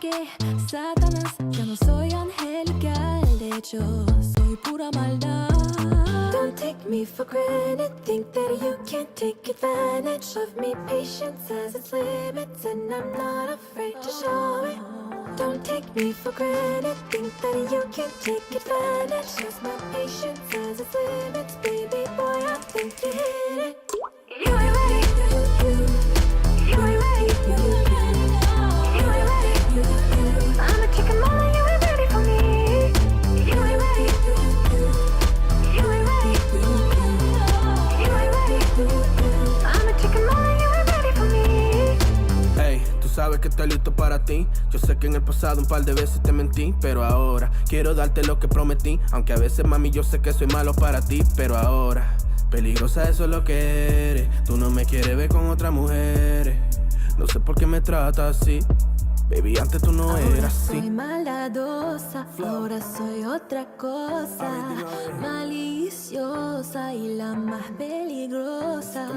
que Satanás, yo no soy angelical, de hecho soy pura maldad. Don't take me for granted, think that you can't take advantage of me. Patience has its limits and I'm not afraid to show it. Don't take me for granted, think that you can't take advantage, 'cause my patience has its limits, baby boy, I think you hit it. You ain't ready, you ain't ready, you ain't ready, I'm a chicken mama, you ain't ready for me. You ain't ready, you ain't ready, you ain't ready, I'm a chicken mama, you ain't ready for me. Hey, tú sabes que estoy listo para ti. Yo sé que en el pasado un par de veces te mentí, pero ahora quiero darte lo que prometí. Aunque a veces, mami, yo sé que soy malo para ti, pero ahora peligrosa, eso es lo que eres. Tú no me quieres ver con otras mujeres. No sé por qué me tratas así. Baby, antes tú no eras así. Soy maldadosa, ahora soy otra cosa. Maliciosa y la más peligrosa.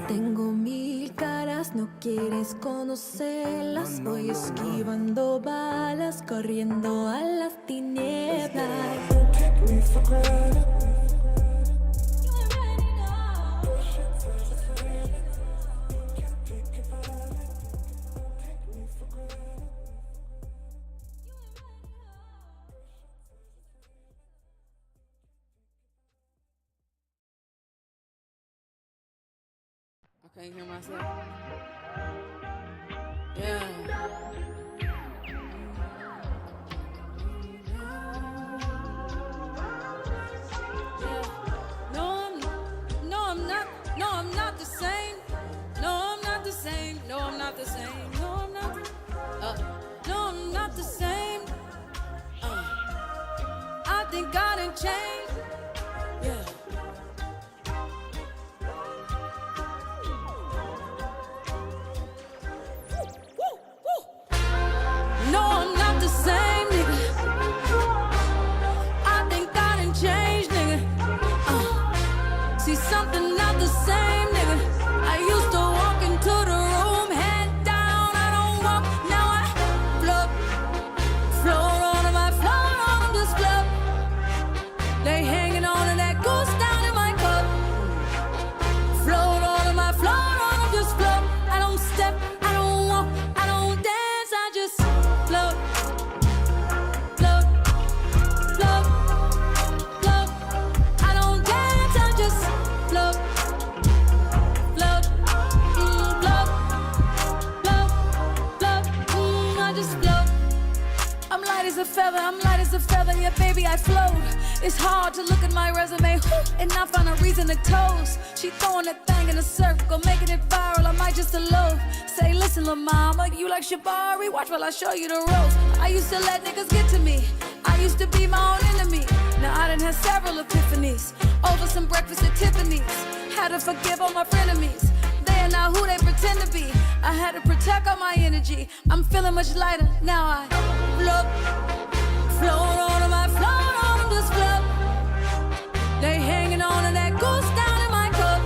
Tengo 1000 caras, no quieres conocerlas. Voy esquivando balas, corriendo a las tinieblas. I can't hear myself. Yeah. No, I'm not. No, I'm not the same. No, I'm not the same. No, I'm not the same. No, I'm not. No, I'm not the same. I think I done changed. Yeah. No, I'm not the same, nigga. I think I done changed, nigga. See, something not the same, nigga. I used to walk into the room, head down, I don't walk. Now I float on them, I float on them, just float. They hanging on to that goose down in my cup. Float on them, I float on them, just float. I don't step, I don't walk, I don't dance, I just float, float, float, float. I don't dance, I just float, float, float, float, float. I just float. I'm light as a feather, I'm light as a feather, yeah, baby, I float. It's hard to look at my resume and not find a reason to toast. She throwing that thing in a circle, making it viral, I might just elope. Say, listen, lil' mama, you like Shabari? Watch while I show you the ropes. I used to let niggas get to me. I used to be my own enemy. Now I done had several epiphanies over some breakfast at Tiffany's. Had to forgive all my frenemies. They are not who they pretend to be. I had to protect all my energy. I'm feeling much lighter, now I float, float on them, I float on them, just float. They hanging on to that goose down in my cup.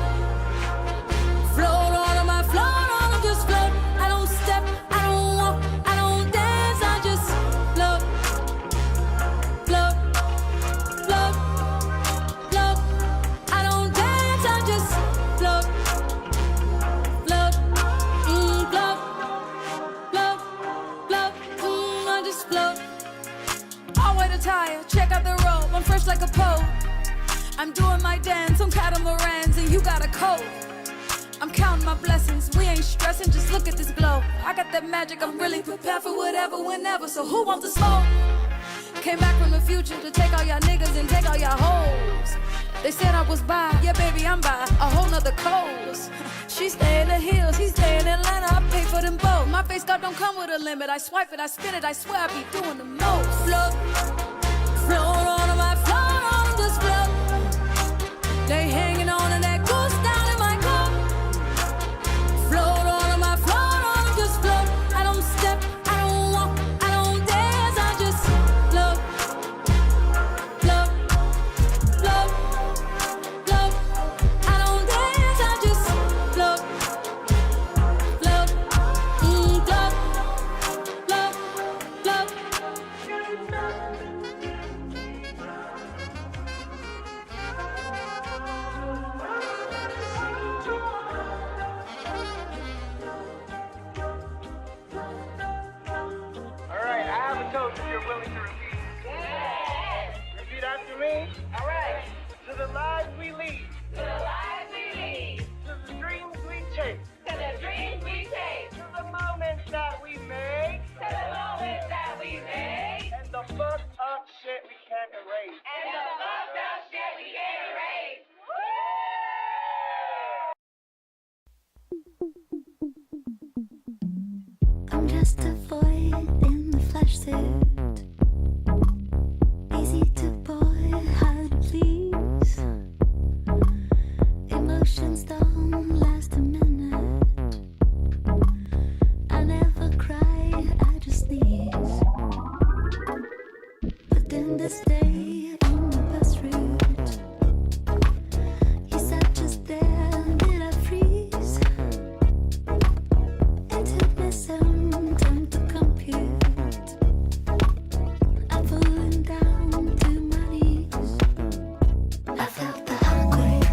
Float on them, I float on them, just float. I don't step, I don't walk, I don't dance, I just float, float, float, float. I don't dance, I just float, float, float, float, float. I just float. I'll wait a tire, check out the robe, I'm fresh like a pope. I'm doing my dance on catamarans and you got a coat. I'm counting my blessings, we ain't stressing, just look at this glow. I got that magic, I'm really prepared for whatever, whenever, so who wants to smoke? Came back from the future to take all y'all niggas and take all y'all hoes. They said I was by, yeah baby I'm by a whole nother coast. She stay in the hills, he stay in Atlanta, I pay for them both. My face card don't come with a limit, I swipe it, I spin it, I swear I be doing the most. Float, float on them, I float on them, just float. They hanging on to that goose down in my cup. Float on them, I float on them, just float. I don't step, I don't walk, I don't dance, I just float, float, float, float. I don't dance, I just float, float, float, float, if you're willing to repeat. Yes. Repeat after me. All right. To the lives we lead. To the lives we lead. To the dreams we chase. To the dreams we chase. To the moments that we make. To the moments that we make. And the fucked up shit we can't erase. And the fucked up shit we can't erase. I'm just a void in the flesh suit. Easy to boy, hard to please. Emotions don't last a minute. I never cry, I just sneeze. But then this day on the bus route, you sat just there, did I freeze? It took me some time to compute. I'm falling down to my knees. I felt the heartquake.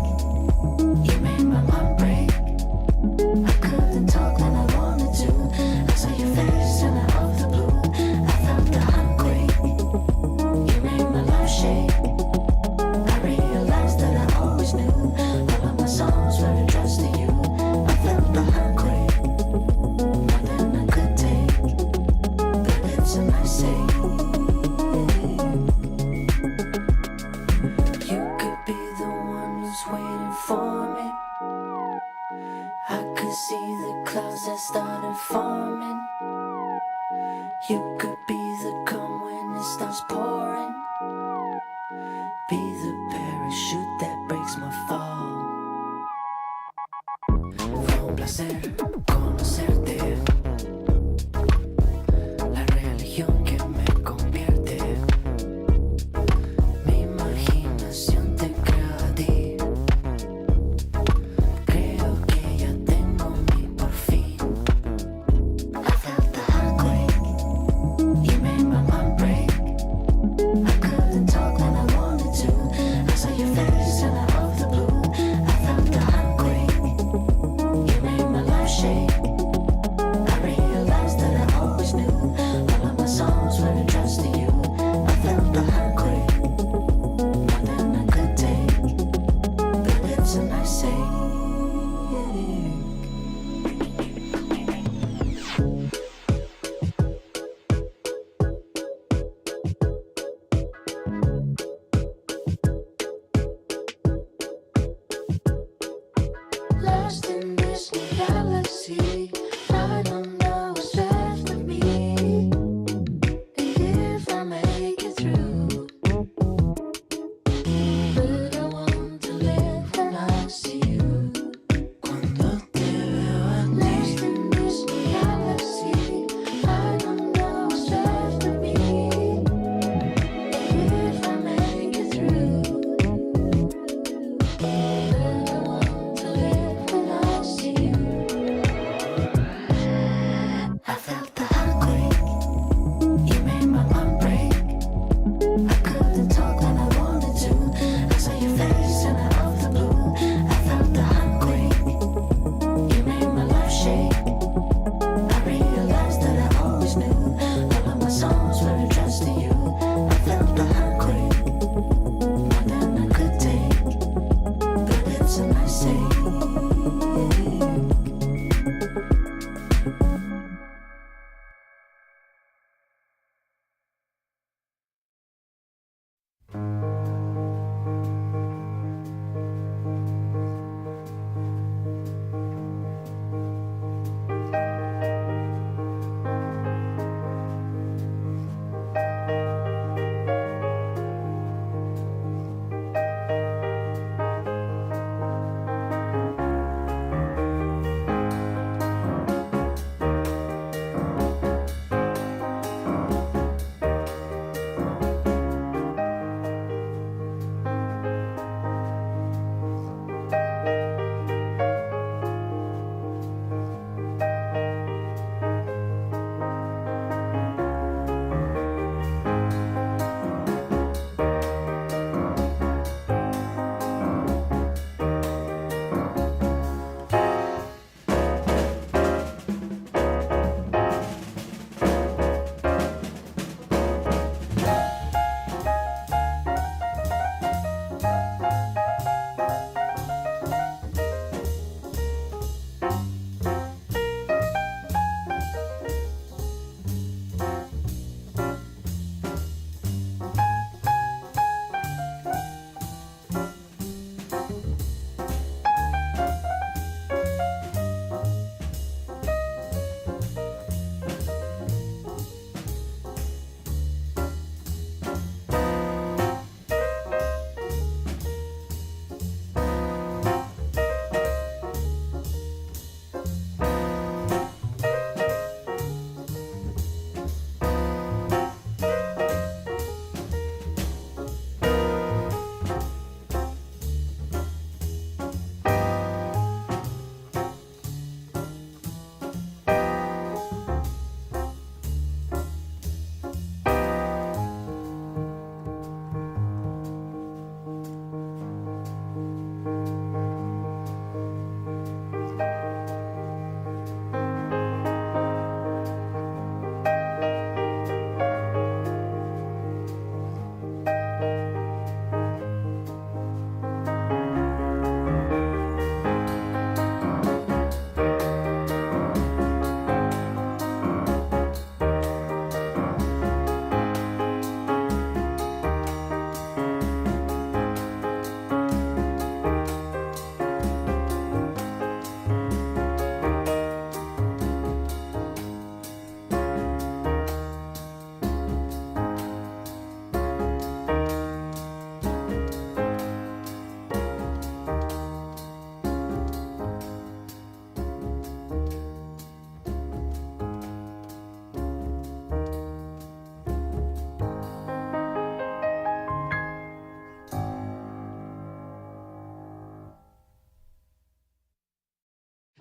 You made my heart break. I couldn't talk when I wanted to. I saw your face and out of the blue. I felt the heartquake. You made my life shake. I realized that I always knew all of my songs were addressed to you. I felt the heartquake. More than I could take. The lips and I say, you could be the one who's waiting for me. I could see the clouds that started forming. You could be the calm when it starts pouring. Be the parachute that breaks my fall. Fue un placer conocerte. La religión que me convierte. Mi imaginación te crea a ti. Creo que ya tengo mi por fin. I felt the heartquake. You made my mind break. I couldn't talk when I wanted to. I saw your face and out of the blue. I felt the heartquake. You made my life shake. I realized that I always knew all of my songs were addressed to you. I felt the heartquake. More than I could take. The lips and I say, lost in this galaxy. I don't know what's left of me. If I make it through, but I want to live when I see you. Cuando te veo a ti. Lost in this galaxy. I don't know what's left of me. If I make it through, but I want to live when I see you. I felt the heartquake. You made my mind break. I couldn't talk when I wanted to. I saw your face and out of the blue. I felt the heartquake. You made my life shake. I realized that I always knew all of my songs were addressed to you. I felt the heartquake. More than I could take. The lips and I say,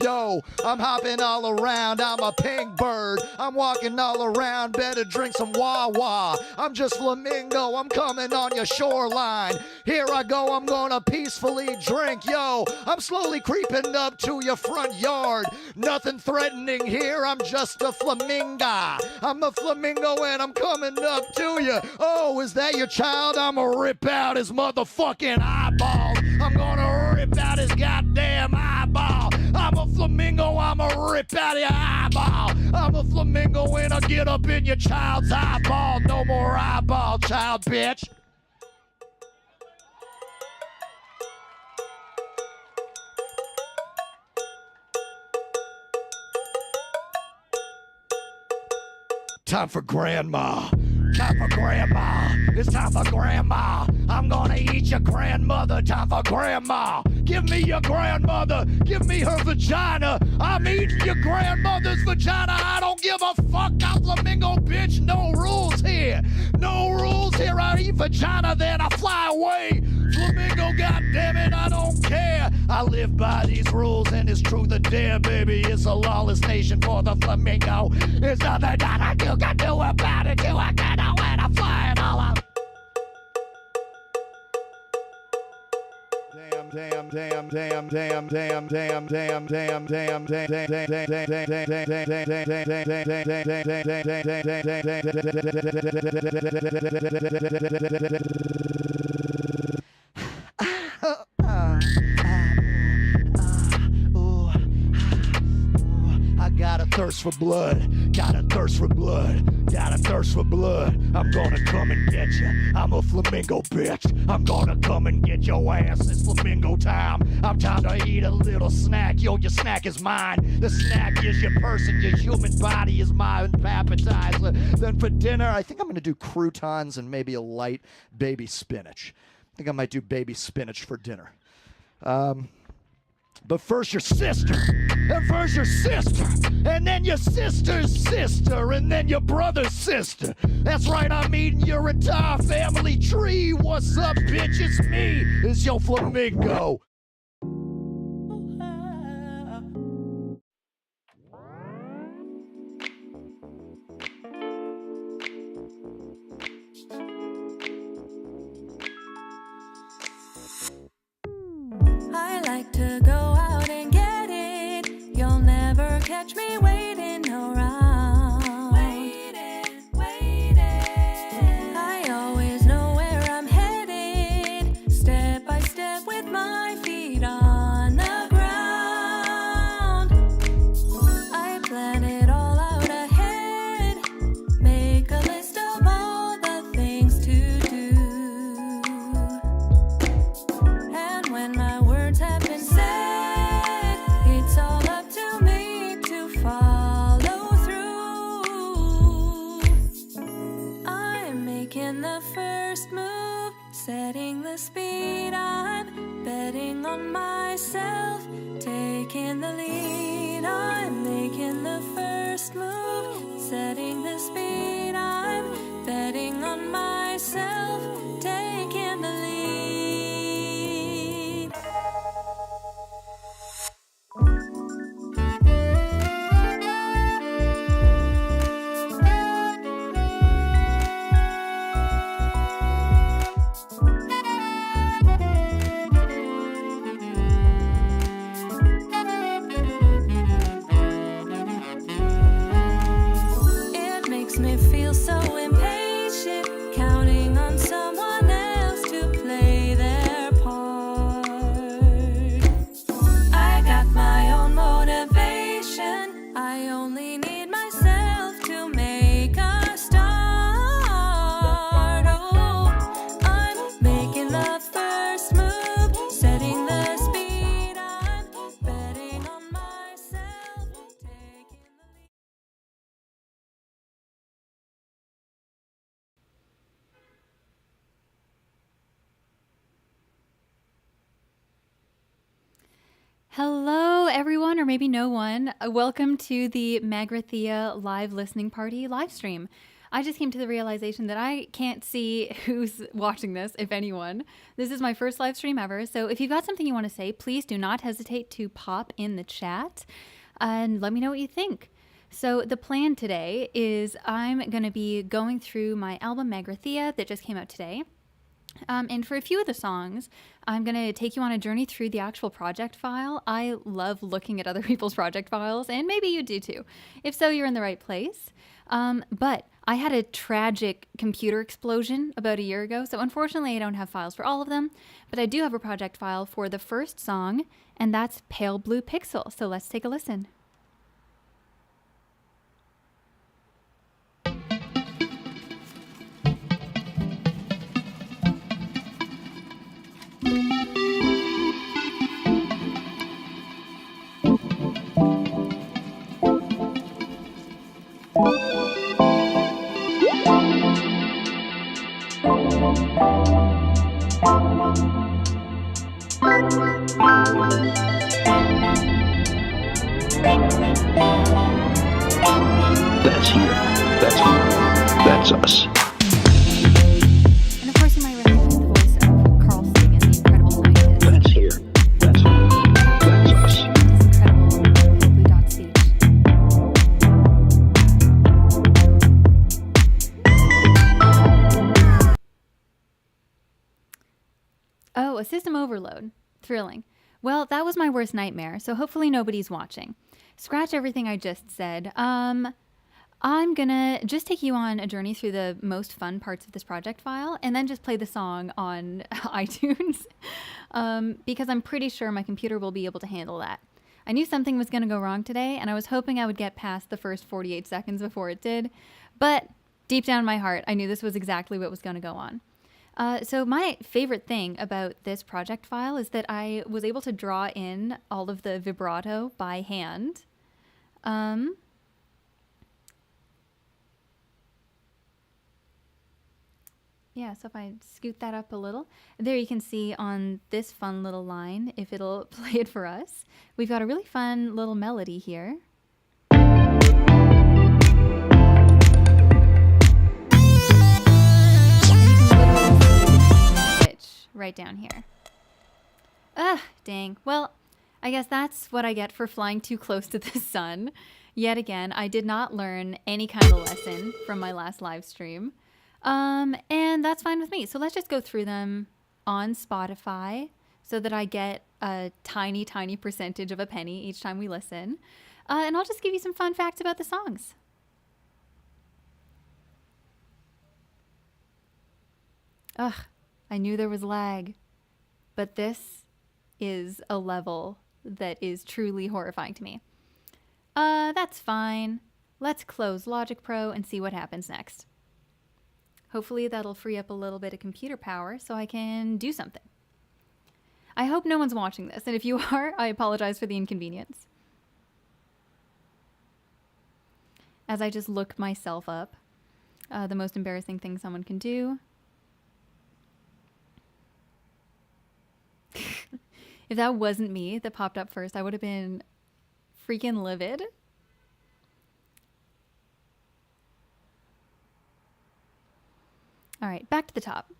Yo, I'm hopping all around, I'm a pink bird. I'm walking all around, better drink some Wawa. I'm just flamingo, I'm coming on your shoreline. Here I go, I'm gonna peacefully drink. Yo, I'm slowly creeping up to your front yard. Nothing threatening here, I'm just a flamingo. I'm a flamingo and I'm coming up to you. Oh, is that your child? I'ma rip out his motherfucking eyeballs. I'm gonna rip out his goddamn eyeball. I'm a flamingo, I'ma rip out your eyeball. I'm a flamingo and I'll get up in your child's eyeball. No more eyeball, child bitch. Time for grandma. Time for grandma. It's time for grandma. I'm gonna eat your grandmother. Time for grandma. Give me your grandmother. Give me her vagina. I'm eating your grandmother's vagina. I don't give a fuck. I'm flamingo, bitch. No rules here. No rules here. I eat vagina, then I fly away. Flamingo, goddammit, I don't care. I live by these rules and it's truth or dare, baby. It's a lawless nation for the flamingo. It's nothing that you can do about it. You ain't gonna win. I'm flying all up. I got a thirst for blood, got a thirst for blood, got a thirst for blood. I'm gonna come and get you. I'm a flamingo, bitch. I'm gonna come and get your ass. It's flamingo time. I'm trying to eat a little snack. Yo, your snack is mine. The snack is your person. Your human body is my appetizer. Then for dinner, I think I'm gonna do croutons and maybe a light baby spinach. I think I might do baby spinach for dinner. But first your sister, and first your sister, and then your sister's sister, and then your brother's sister. That's right, I'm eating your entire family tree. What's up, bitch? It's me. It's your flamingo. I like to go out and get it. You'll never catch me waiting around. Waiting. I always know where I'm headed. Step by step with my feet on the ground. I plan it all out ahead. Make a list of all the things to do. And when my words have been said, it's all up to me to follow through. I'm making the first move, setting the speed. I'm betting on myself, taking the lead. I'm making the first move, setting the speed. I'm betting on myself, taking the lead. It makes me feel so impatient, counting on someone else to play their part. I got my own motivation. I only need myself to make a start. Oh, I'm making the first move, setting the speed. I'm betting on myself, taking the lead. Hello, everyone, or maybe no one. Welcome to the Magrathea live listening party live stream. I just came to the realization that I can't see who's watching this, if anyone. This is my first live stream ever, so if you've got something you want to say, please do not hesitate to pop in the chat and let me know what you think. So the plan today is I'm going to be going through my album Magrathea that just came out today. And for a few of the songs, I'm going to take you on a journey through the actual project file. I love looking at other people's project files, and maybe you do too. If so, you're in the right place. But I had a tragic computer explosion about a year ago, so unfortunately I don't have files for all of them, but I do have a project file for the first song, and that's Pale Blue Pixel. So let's take a listen. That's here. That's here. That's us. And of course you might recognize the voice of Carl Sagan, the incredible scientist. That's here. That's here. That's us. His incredible Pale Blue Dot speech. Oh, a system overload. Thrilling. Well, that was my worst nightmare, so hopefully nobody's watching. Scratch everything I just said. I'm gonna just take you on a journey through the most fun parts of this project file and then just play the song on iTunes because I'm pretty sure my computer will be able to handle that. I knew something was gonna go wrong today and I was hoping I would get past the first 48 seconds before it did, but deep down in my heart, I knew this was exactly what was gonna go on. So my favorite thing about this project file is that I was able to draw in all of the vibrato by hand. Yeah, so if I scoot that up a little, there you can see on this fun little line, if it'll play it for us, we've got a really fun little melody here. Right down here. Ugh, dang. Well, I guess that's what I get for flying too close to the sun. Yet again, I did not learn any kind of lesson from my last live stream. And that's fine with me. So let's just go through them on Spotify so that I get a tiny, tiny percentage of a penny each time we listen. And I'll just give you some fun facts about the songs. Ugh. I knew there was lag, but this is a level that is truly horrifying to me. That's fine. Let's close Logic Pro and see what happens next. Hopefully that'll free up a little bit of computer power so I can do something. I hope no one's watching this, and if you are, I apologize for the inconvenience. As I just look myself up, the most embarrassing thing someone can do. If that wasn't me that popped up first, I would have been freaking livid. All right, back to the top.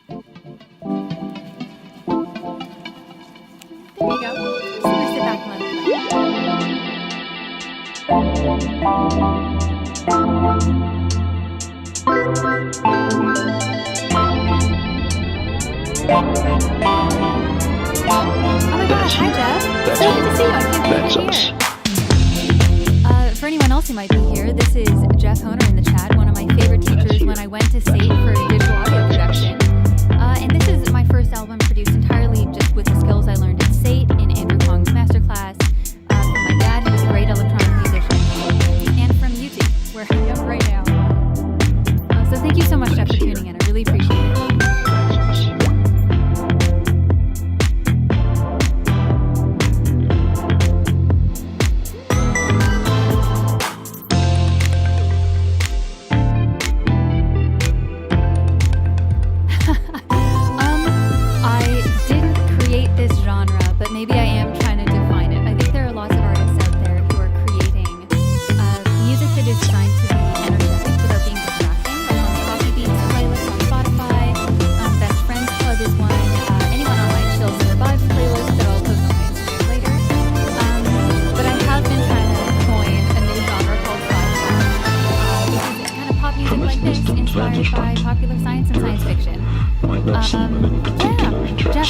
There you go. Just gonna sit back and let it play. Oh my gosh, hi Jeff. So good to see you. I can't believe you're here. For anyone else who might be here, this is Jeff Honer in the chat, one of my favorite teachers when I went to SAIT for digital audio production. And this is my first album produced entirely just with the skills I learned at SAIT in Andrew Hong's masterclass, from my dad, who's a great electronic musician, and from YouTube, where I am right now. So thank you so much, Jeff, for tuning in. I really appreciate it.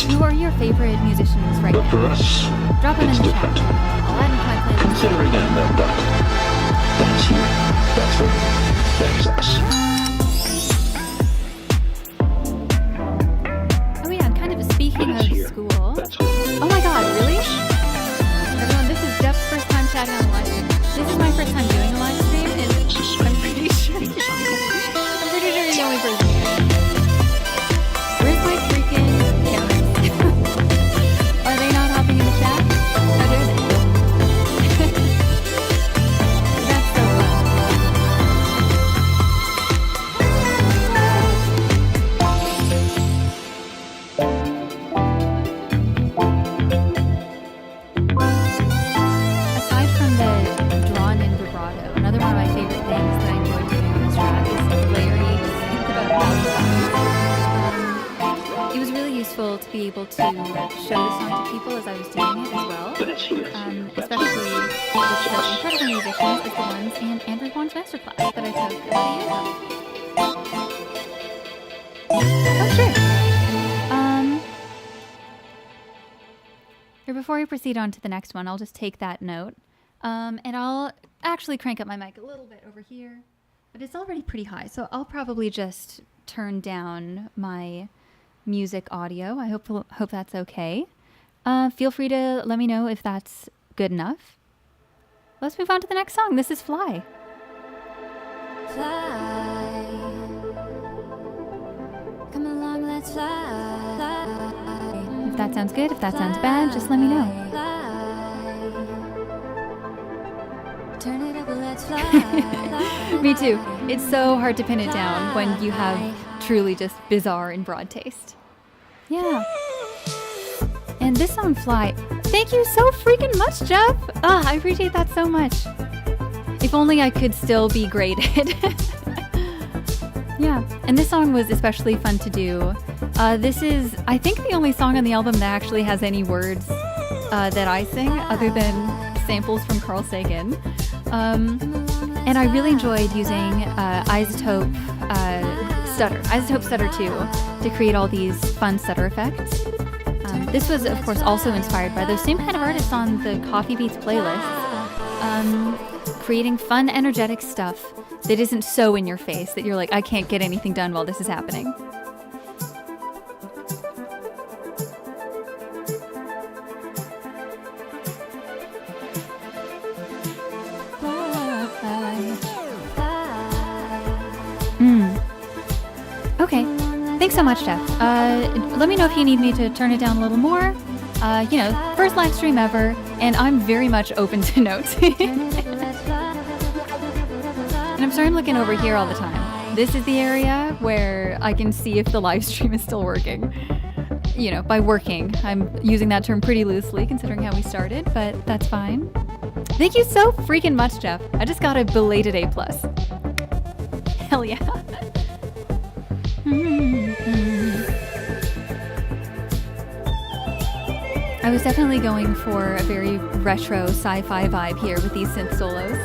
Who are your favorite musicians right But now? for us, Drop them in it's the different. chat. I'll add them to my playlist. Consider again that dot. That's you. That's them. That's us. Oh yeah, and kind of speaking But it's of here. school. That's Oh my god, really? Everyone, this is Jeff's first time chatting on the live stream. This is my first time doing a live stream, and I'm pretty sure you're the only person here. Where's my freaking cameras? Are they not hopping in the chat? How dare they? That's so fun. Aside from the drawn-in vibrato, another one of my favorite things that I enjoy doing on this track is layering think about mouth sounds. It was really useful to be able to show this song to people as I was doing it as well, But it's here. especially with such incredible musicians as the ones in Andrew Huang's masterclass that I took about a year ago. Oh, sure. Or before we proceed on to the next one, I'll just take that note. And I'll actually crank up my mic a little bit over here. But it's already pretty high, so I'll probably just turn down my music audio. I hope that's okay. Feel free to let me know if that's good enough. Let's move on to the next song. This is Fly. Fly. Come along, let's fly. If that sounds good, if that sounds bad, just let me know. Turn it up, let's fly. Me too. It's so hard to pin it down when you have truly just bizarre and broad taste. Yeah. And this song, Fly. Thank you so freaking much, Jeff. I appreciate that so much. If only I could still be graded. Yeah. And this song was especially fun to do. This is, I think, the only song on the album that actually has any words that I sing other than samples from Carl Sagan. And I really enjoyed using Isotope Stutter 2 to create all these fun stutter effects. This was, of course, also inspired by those same kind of artists on the Coffee Beats playlist, creating fun, energetic stuff that isn't so in your face that you're like, I can't get anything done while this is happening. Okay. Thanks so much, Jeff. Let me know if you need me to turn it down a little more. First live stream ever, and I'm very much open to notes. And I'm sorry I'm looking over here all the time. This is the area where I can see if the live stream is still working. By working, I'm using that term pretty loosely considering how we started, but that's fine. Thank you so freaking much, Jeff. I just got a belated A+. Hell yeah. I was definitely going for a very retro sci-fi vibe here with these synth solos.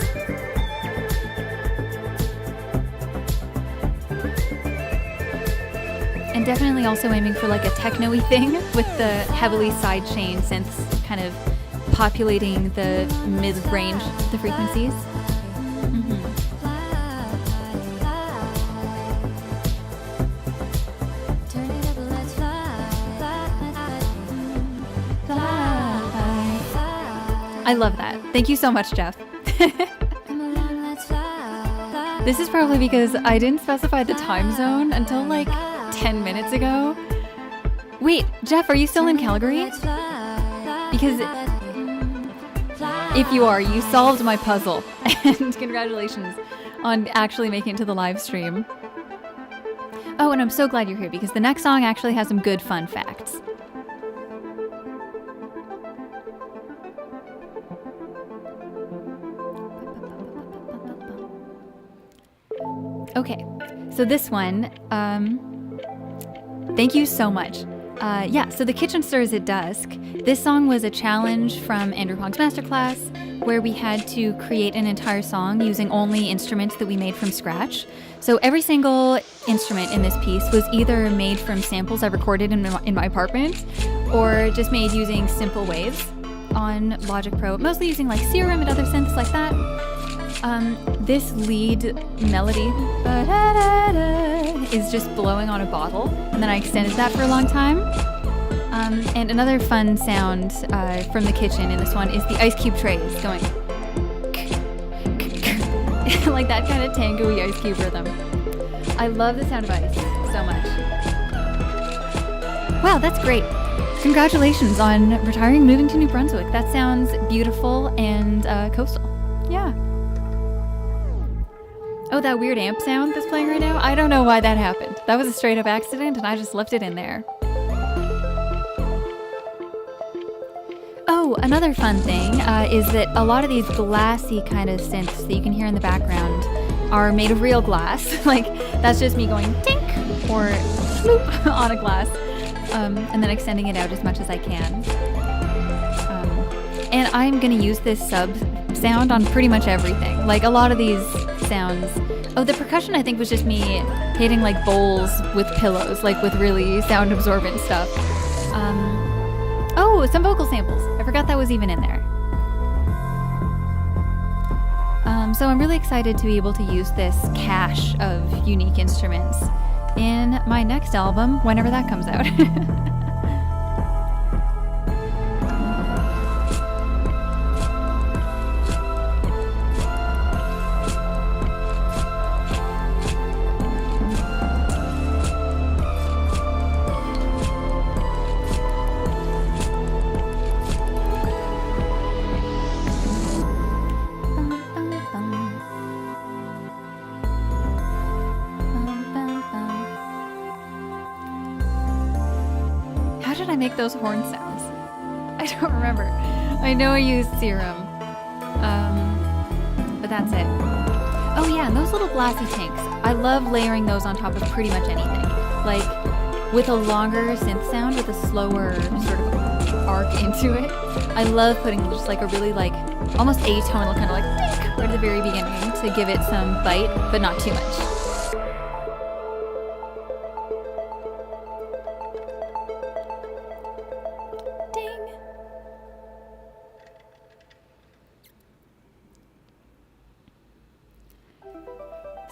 And definitely also aiming for like a techno-y thing with the heavily sidechain synths kind of populating the mid-range, the frequencies. I love that. Thank you so much, Jeff. This is probably because I didn't specify the time zone until like 10 minutes ago. Wait, Jeff, are you still in Calgary? Because if you are, you solved my puzzle. And congratulations on actually making it to the live stream. Oh, and I'm so glad you're here because the next song actually has some good fun facts. Okay, so this one, thank you so much. So the Kitchen Stirs at Dusk, this song was a challenge from Andrew Huang's masterclass where we had to create an entire song using only instruments that we made from scratch. So every single instrument in this piece was either made from samples I recorded in my apartment, or just made using simple waves on Logic Pro, mostly using like Serum and other synths like that. This lead melody is just blowing on a bottle, and then I extended that for a long time. And another fun sound from the kitchen in this one is the ice cube trays going like that kind of tango-y ice cube rhythm. I love the sound of ice so much. Wow, that's great. Congratulations on retiring and moving to New Brunswick. That sounds beautiful and coastal. Yeah. Oh, that weird amp sound that's playing right now? I don't know why that happened. That was a straight up accident and I just left it in there. Oh, another fun thing is that a lot of these glassy kind of synths that you can hear in the background are made of real glass. Like, that's just me going tink or swoop on a glass, and then extending it out as much as I can. And I'm gonna use this sub sound on pretty much everything. Like, a lot of these sounds... Oh, the percussion I think was just me hitting like bowls with pillows, like with really sound absorbent stuff. Oh, some vocal samples. I forgot that was even in there. So I'm really excited to be able to use this cache of unique instruments in my next album, whenever that comes out. Make those horn sounds. I don't remember. I know I used Serum, but that's it. Oh yeah, and those little glassy tanks. I love layering those on top of pretty much anything. Like with a longer synth sound with a slower sort of arc into it. I love putting just like a really like almost atonal kind of like right at the very beginning to give it some bite, but not too much.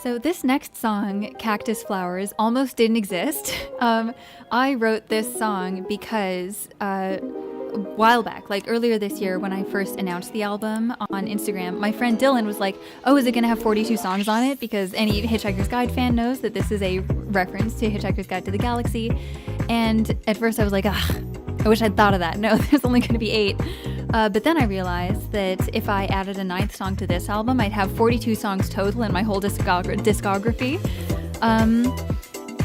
So this next song, Cactus Flowers, almost didn't exist. I wrote this song because a while back, like earlier this year when I first announced the album on Instagram, my friend Dylan was like, oh, is it going to have 42 songs on it? Because any Hitchhiker's Guide fan knows that this is a reference to Hitchhiker's Guide to the Galaxy. And at first I was like, I wish I'd thought of that. No, there's only going to be 8. But then I realized that if I added a 9th song to this album, I'd have 42 songs total in my whole discography.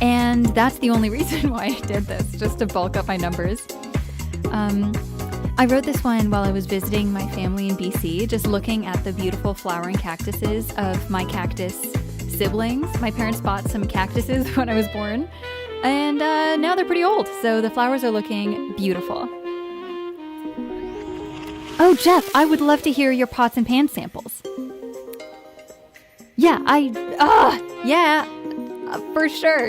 And that's the only reason why I did this, just to bulk up my numbers. I wrote this one while I was visiting my family in BC, just looking at the beautiful flowering cactuses of my cactus siblings. My parents bought some cactuses when I was born, and now they're pretty old, so the flowers are looking beautiful. Oh, Jeff, I would love to hear your pots and pans samples. Yeah, for sure.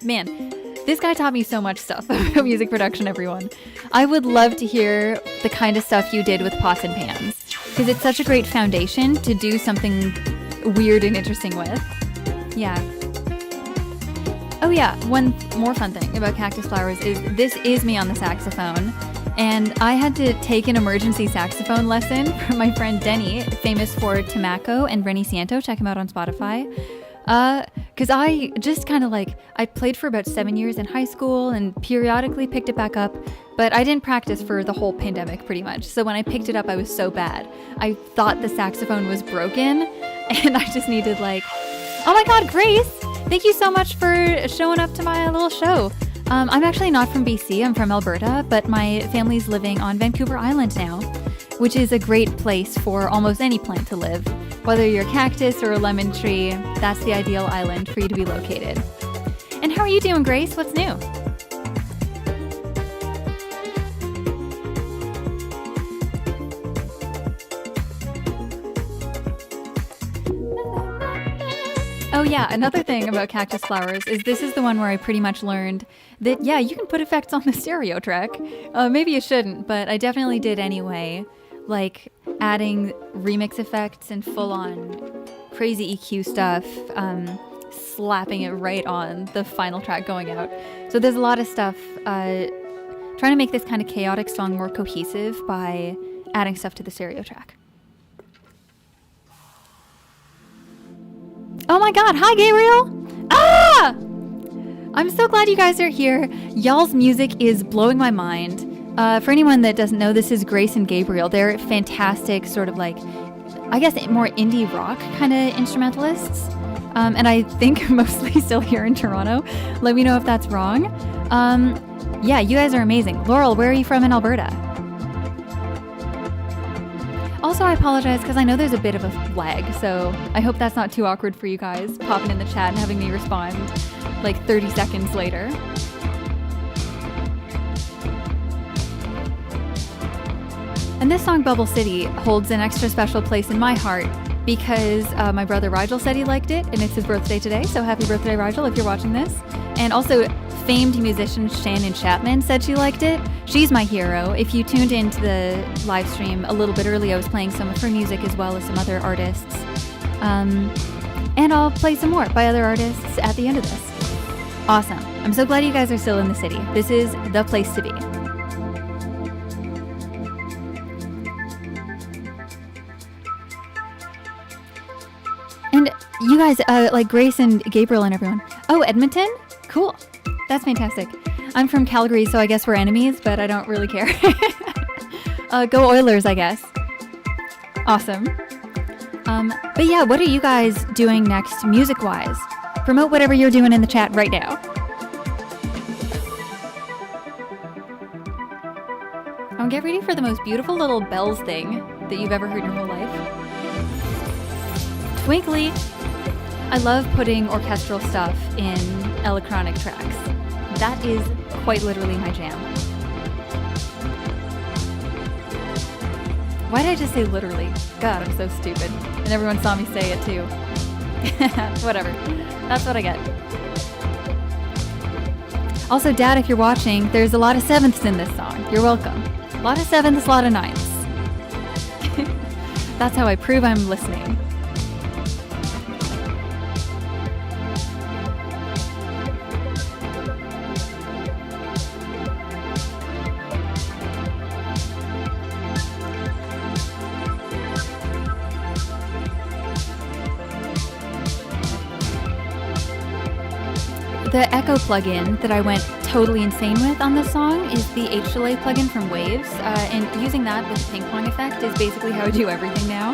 Man, this guy taught me so much stuff about music production, everyone. I would love to hear the kind of stuff you did with pots and pans, because it's such a great foundation to do something weird and interesting with. Yeah. Oh yeah, one more fun thing about Cactus Flowers is this is me on the saxophone. And I had to take an emergency saxophone lesson from my friend Denny, famous for Tamaco and Renny Santo. Check him out on Spotify. Because I just kind of like, I played for about 7 years in high school and periodically picked it back up, but I didn't practice for the whole pandemic pretty much. So when I picked it up, I was so bad. I thought the saxophone was broken and I just needed like, oh my God, Grace, thank you so much for showing up to my little show. I'm actually not from BC, I'm from Alberta, but my family's living on Vancouver Island now, which is a great place for almost any plant to live. Whether you're a cactus or a lemon tree, that's the ideal island for you to be located. And how are you doing, Grace? What's new? Oh yeah, another thing about Cactus Flowers is this is the one where I pretty much learned that, yeah, you can put effects on the stereo track. Maybe you shouldn't, but I definitely did anyway. Like adding remix effects and full-on crazy EQ stuff, slapping it right on the final track going out. So there's a lot of stuff, trying to make this kind of chaotic song more cohesive by adding stuff to the stereo track. Oh my god, hi Gabriel! Ah! I'm so glad you guys are here. Y'all's music is blowing my mind. For anyone that doesn't know, this is Grace and Gabriel. They're fantastic, sort of like, I guess, more indie rock kind of instrumentalists. And I think mostly still here in Toronto. Let me know if that's wrong. Yeah, you guys are amazing. Laurel, where are you from in Alberta? Also, I apologize because I know there's a bit of a lag, so I hope that's not too awkward for you guys, popping in the chat and having me respond like 30 seconds later. And this song, Bubble City, holds an extra special place in my heart because my brother Rigel said he liked it, and it's his birthday today, so happy birthday, Rigel, if you're watching this. And also, famed musician Shannon Chapman said she liked it. She's my hero. If you tuned into the live stream a little bit early, I was playing some of her music as well as some other artists. And I'll play some more by other artists at the end of this. Awesome. I'm so glad you guys are still in the city. This is the place to be. And you guys, like Grace and Gabriel and everyone. Oh, Edmonton? Cool. That's fantastic. I'm from Calgary, so I guess we're enemies, but I don't really care. Go Oilers, I guess. Awesome. But yeah, what are you guys doing next music-wise? Promote whatever you're doing in the chat right now. Get ready for the most beautiful little bells thing that you've ever heard in your whole life. Twinkly. I love putting orchestral stuff in electronic tracks. That is quite literally my jam. Why did I just say literally? God, I'm so stupid. And everyone saw me say it too. Whatever. That's what I get. Also, Dad, if you're watching, there's a lot of sevenths in this song. You're welcome. A lot of sevenths, a lot of ninths. That's how I prove I'm listening. The Echo plugin that I went totally insane with on this song is the H-Delay plugin from Waves, and using that with the ping-pong effect is basically how I do everything now.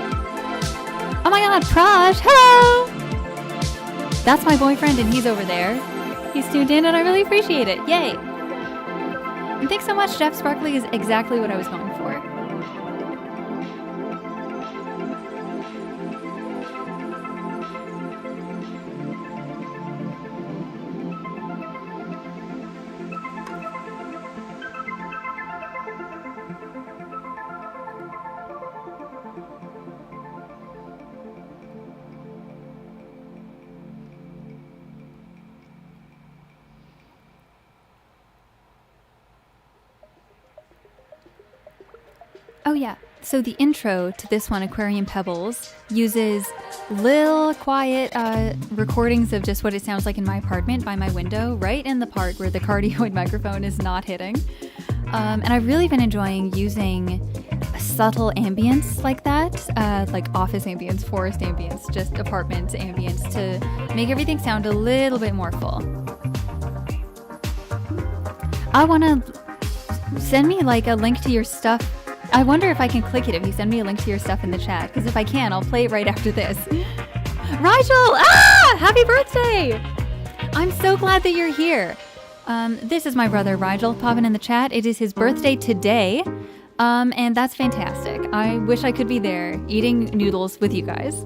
Oh my god, Praj! Hello! That's my boyfriend and he's over there. He's tuned in and I really appreciate it. Yay! And thanks so much, Jeff Sparkley is exactly what I was going for. Oh yeah, so the intro to this one, Aquarium Pebbles, uses little quiet recordings of just what it sounds like in my apartment by my window, right in the part where the cardioid microphone is not hitting. And I've really been enjoying using subtle ambience like that, like office ambience, forest ambience, just apartment ambience to make everything sound a little bit more full. I want to send me like a link to your stuff. I wonder if I can click it if you send me a link to your stuff in the chat, because if I can, I'll play it right after this. Rigel! Ah! Happy birthday! I'm so glad that you're here. This is my brother Rigel popping in the chat. It is his birthday today, and that's fantastic. I wish I could be there eating noodles with you guys.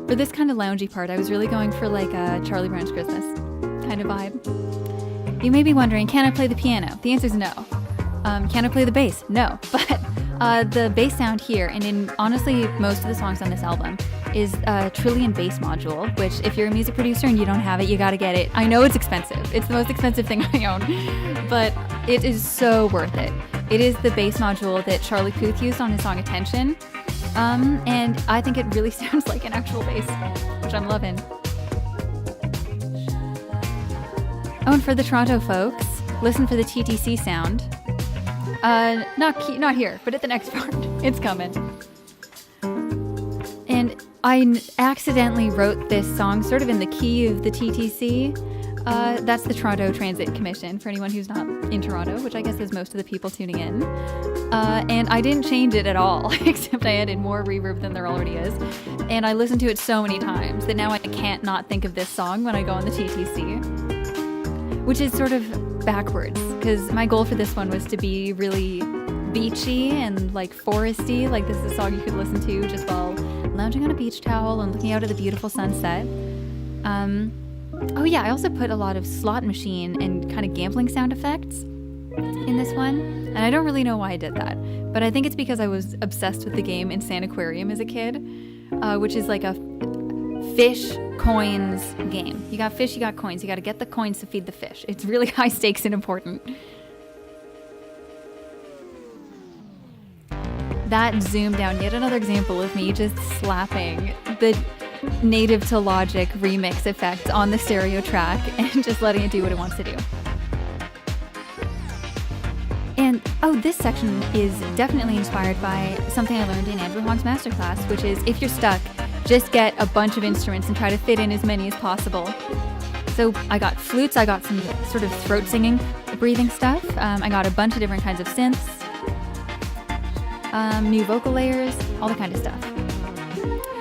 For this kind of loungy part, I was really going for like a Charlie Brown's Christmas kind of vibe. You may be wondering, can I play the piano? The answer is no. Can I play the bass? No. But The bass sound here, and in honestly most of the songs on this album, is a Trillion bass module, which if you're a music producer and you don't have it, you gotta get it. I know it's expensive. It's the most expensive thing I own, but it is so worth it. It is the bass module that Charlie Puth used on his song Attention, and I think it really sounds like an actual bass, which I'm loving. Oh, and for the Toronto folks, listen for the TTC sound. Not here, but at the next part. It's coming. And I accidentally wrote this song sort of in the key of the TTC. That's the Toronto Transit Commission, for anyone who's not in Toronto, which I guess is most of the people tuning in. And I didn't change it at all, except I added more reverb than there already is. And I listened to it so many times that now I can't not think of this song when I go on the TTC. Which is sort of backwards, because my goal for this one was to be really beachy and like foresty. Like this is a song you could listen to just while lounging on a beach towel and looking out at the beautiful sunset. Oh yeah, I also put a lot of slot machine and kind of gambling sound effects in this one. And I don't really know why I did that, but I think it's because I was obsessed with the game Insane Aquarium as a kid, which is like a fish coins game. You got fish, you got coins. You got to get the coins to feed the fish. It's really high stakes and important. That zoomed down, yet another example of me just slapping the Native to Logic remix effect on the stereo track and just letting it do what it wants to do. And oh, this section is definitely inspired by something I learned in Andrew Hong's masterclass, which is if you're stuck, just get a bunch of instruments and try to fit in as many as possible. So I got flutes, I got some sort of throat singing, breathing stuff. I got a bunch of different kinds of synths, new vocal layers, all that kind of stuff.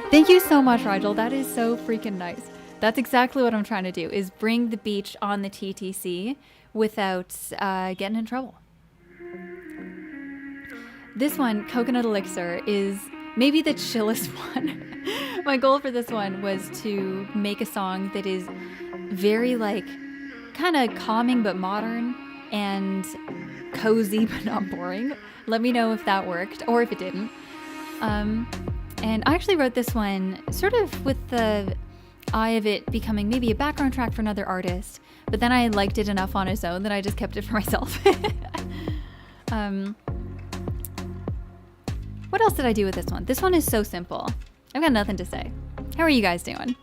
Thank you so much, Rigel. That is so freaking nice. That's exactly what I'm trying to do, is bring the beach on the TTC without getting in trouble. This one, Coconut Elixir, is maybe the chillest one. My goal for this one was to make a song that is very like kind of calming but modern and cozy but not boring. Let me know if that worked or if it didn't. And I actually wrote this one sort of with the eye of it becoming maybe a background track for another artist, but then I liked it enough on its own that I just kept it for myself. What else did I do with this one? This one is so simple. I've got nothing to say. How are you guys doing?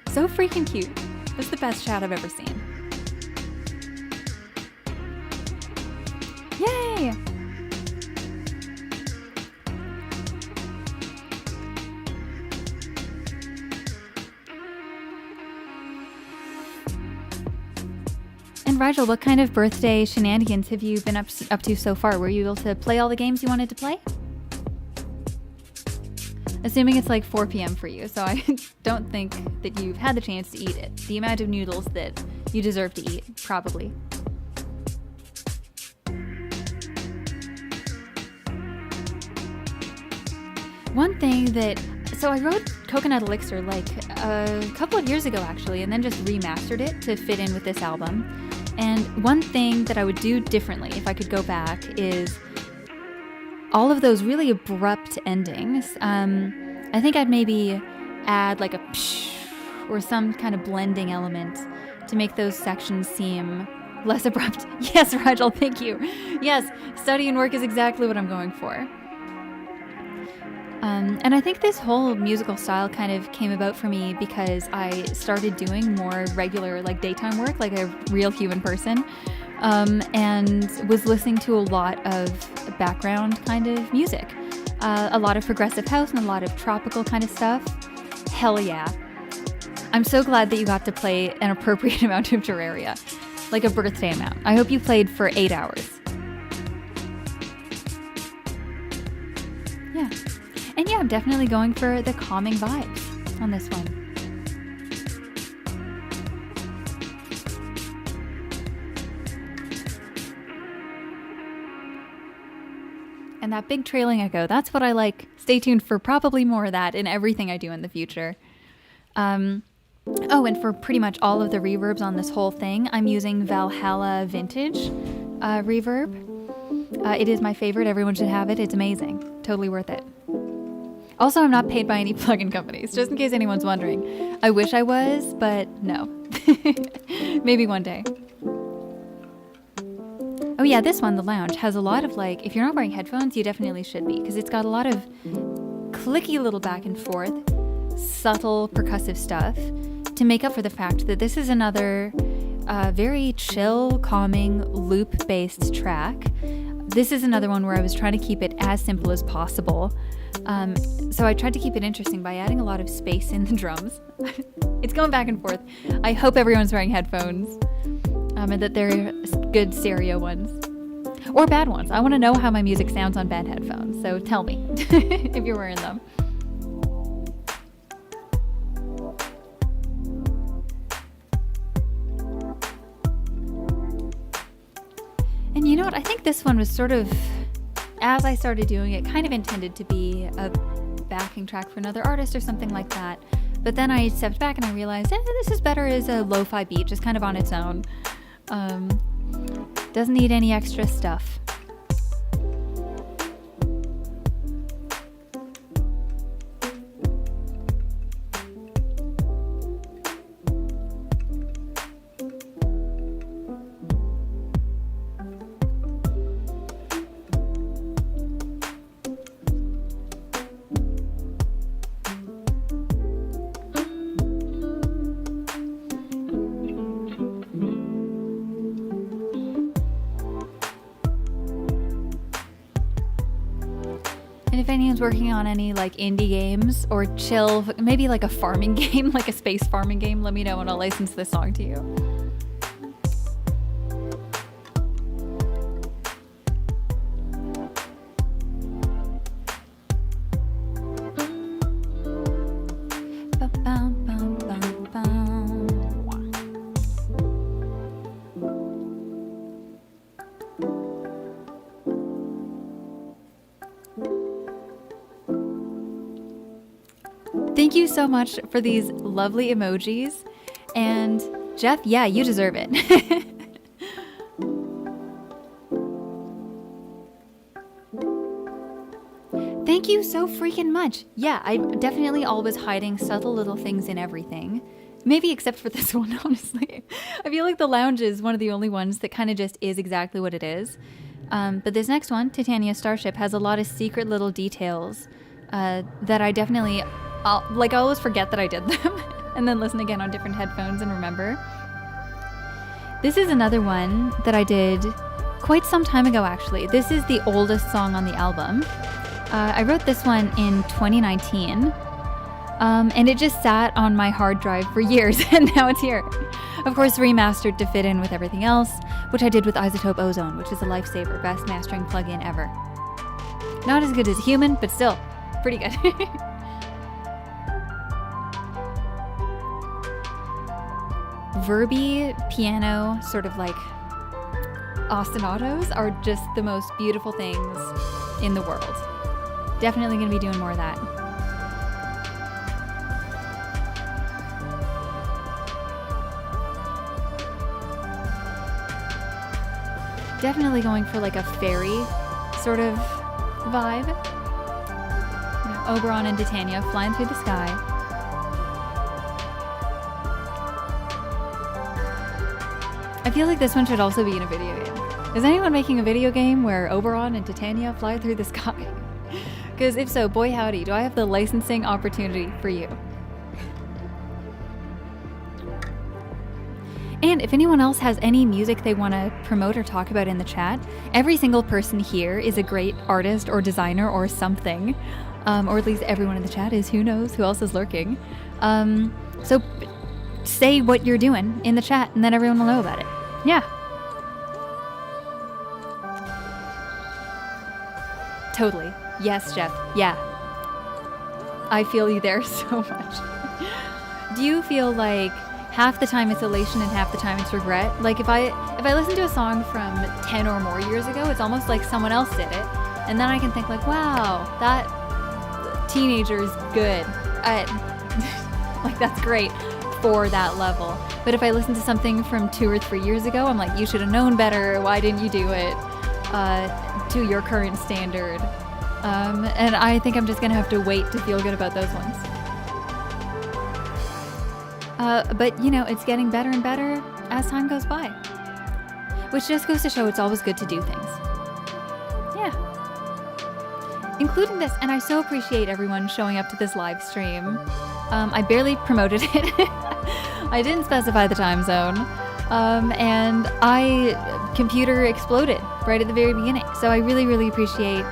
So freaking cute. This is the best chat I've ever seen. Yay! And Rigel, what kind of birthday shenanigans have you been up to so far? Were you able to play all the games you wanted to play? Assuming it's like 4 p.m. for you, so I don't think that you've had the chance to eat it. The amount of noodles that you deserve to eat, probably. One thing that... So I wrote Coconut Elixir like a couple of years ago, actually, and then just remastered it to fit in with this album. And one thing that I would do differently if I could go back is all of those really abrupt endings. I think I'd maybe add like a psh or some kind of blending element to make those sections seem less abrupt. Yes, Rigel, thank you. Yes, study and work is exactly what I'm going for. And I think this whole musical style kind of came about for me because I started doing more regular like daytime work like a real human person, and was listening to a lot of background kind of music, a lot of progressive house and a lot of tropical kind of stuff. Hell yeah. I'm so glad that you got to play an appropriate amount of Terraria, like a birthday amount. I hope you played for 8 hours. Yeah. And yeah, I'm definitely going for the calming vibes on this one. And that big trailing echo, that's what I like. Stay tuned for probably more of that in everything I do in the future. Oh, and for pretty much all of the reverbs on this whole thing, I'm using Valhalla Vintage reverb. It is my favorite. Everyone should have it. It's amazing. Totally worth it. Also, I'm not paid by any plugin companies, just in case anyone's wondering. I wish I was, but no. Maybe one day. Oh yeah, this one, the lounge, has a lot of like, if you're not wearing headphones, you definitely should be, because it's got a lot of clicky little back and forth, subtle percussive stuff to make up for the fact that this is another very chill, calming, loop-based track. This is another one where I was trying to keep it as simple as possible. So I tried to keep it interesting by adding a lot of space in the drums. It's going back and forth. I hope everyone's wearing headphones and that they're good stereo ones. Or bad ones. I want to know how my music sounds on bad headphones, so tell me if you're wearing them. And you know what? I think this one was sort of, as I started doing it, kind of intended to be a backing track for another artist or something like that. But then I stepped back and I realized, this is better as a lo-fi beat, just kind of on its own. Doesn't need any extra stuff. And if anyone's working on any like indie games or chill, maybe like a farming game, like a space farming game, let me know and I'll license this song to you. Thank you so much for these lovely emojis. And Jeff, yeah, you deserve it. Thank you so freaking much. Yeah, I'm definitely always hiding subtle little things in everything. Maybe except for this one, honestly. I feel like the lounge is one of the only ones that kind of just is exactly what it is. But this next one, Titania Starship, has a lot of secret little details that I definitely... I always forget that I did them and then listen again on different headphones and remember. This is another one that I did quite some time ago, actually. This is the oldest song on the album. I wrote this one in 2019, and it just sat on my hard drive for years, and now it's here. Of course, remastered to fit in with everything else, which I did with Isotope Ozone, which is a lifesaver, best mastering plugin ever. Not as good as Human, but still, pretty good. Verby piano, sort of like ostinatos, are just the most beautiful things in the world. Definitely going to be doing more of that. Definitely going for like a fairy sort of vibe. You know, Oberon and Titania flying through the sky. I feel like this one should also be in a video game. Is anyone making a video game where Oberon and Titania fly through the sky? Because if so, boy howdy, do I have the licensing opportunity for you. And if anyone else has any music they want to promote or talk about in the chat, every single person here is a great artist or designer or something. Or at least everyone in the chat is, who knows, who else is lurking. So say what you're doing in the chat and then everyone will know about it. Yeah. Totally. Yes, Jeff. Yeah. I feel you there so much. Do you feel like half the time it's elation and half the time it's regret? Like if I listen to a song from 10 or more years ago, it's almost like someone else did it. And then I can think like, wow, that teenager's good. Like that's great for that level. But if I listen to something from 2 or 3 years ago, I'm like, you should have known better. Why didn't you do it? to your current standard. And I think I'm just gonna have to wait to feel good about those ones. But you know, it's getting better and better as time goes by. Which just goes to show it's always good to do things. Yeah. Including this, and I so appreciate everyone showing up to this live stream. I barely promoted it. I didn't specify the time zone. And computer exploded right at the very beginning. So I really, really appreciate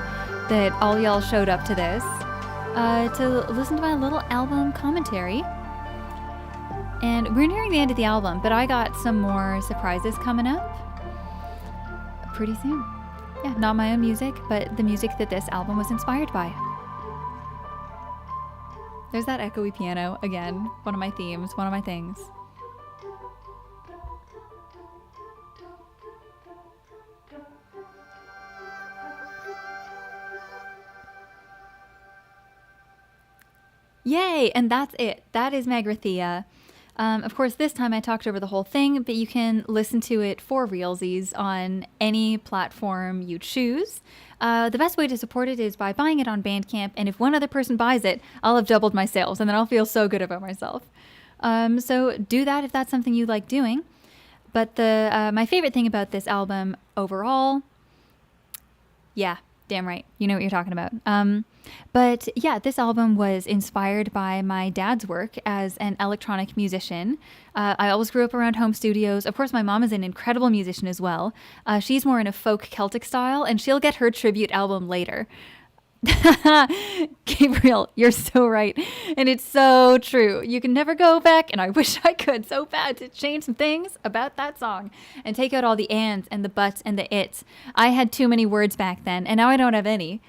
that all y'all showed up to this to listen to my little album commentary. And we're nearing the end of the album, but I got some more surprises coming up pretty soon. Yeah, not my own music, but the music that this album was inspired by. There's that echoey piano again, one of my themes, one of my things. Yay! And that's it. That is Magrathea. Of course, this time I talked over the whole thing, but you can listen to it for realsies on any platform you choose. The best way to support it is by buying it on Bandcamp, and if one other person buys it, I'll have doubled my sales, and then I'll feel so good about myself. So do that if that's something you like doing. But my favorite thing about this album overall, yeah, damn right, you know what you're talking about. But yeah, this album was inspired by my dad's work as an electronic musician. I always grew up around home studios. Of course, my mom is an incredible musician as well. She's more in a folk Celtic style, and she'll get her tribute album later. Gabriel, you're so right. And it's so true. You can never go back, and I wish I could so bad to change some things about that song and take out all the ands and the buts and the its. I had too many words back then, and now I don't have any.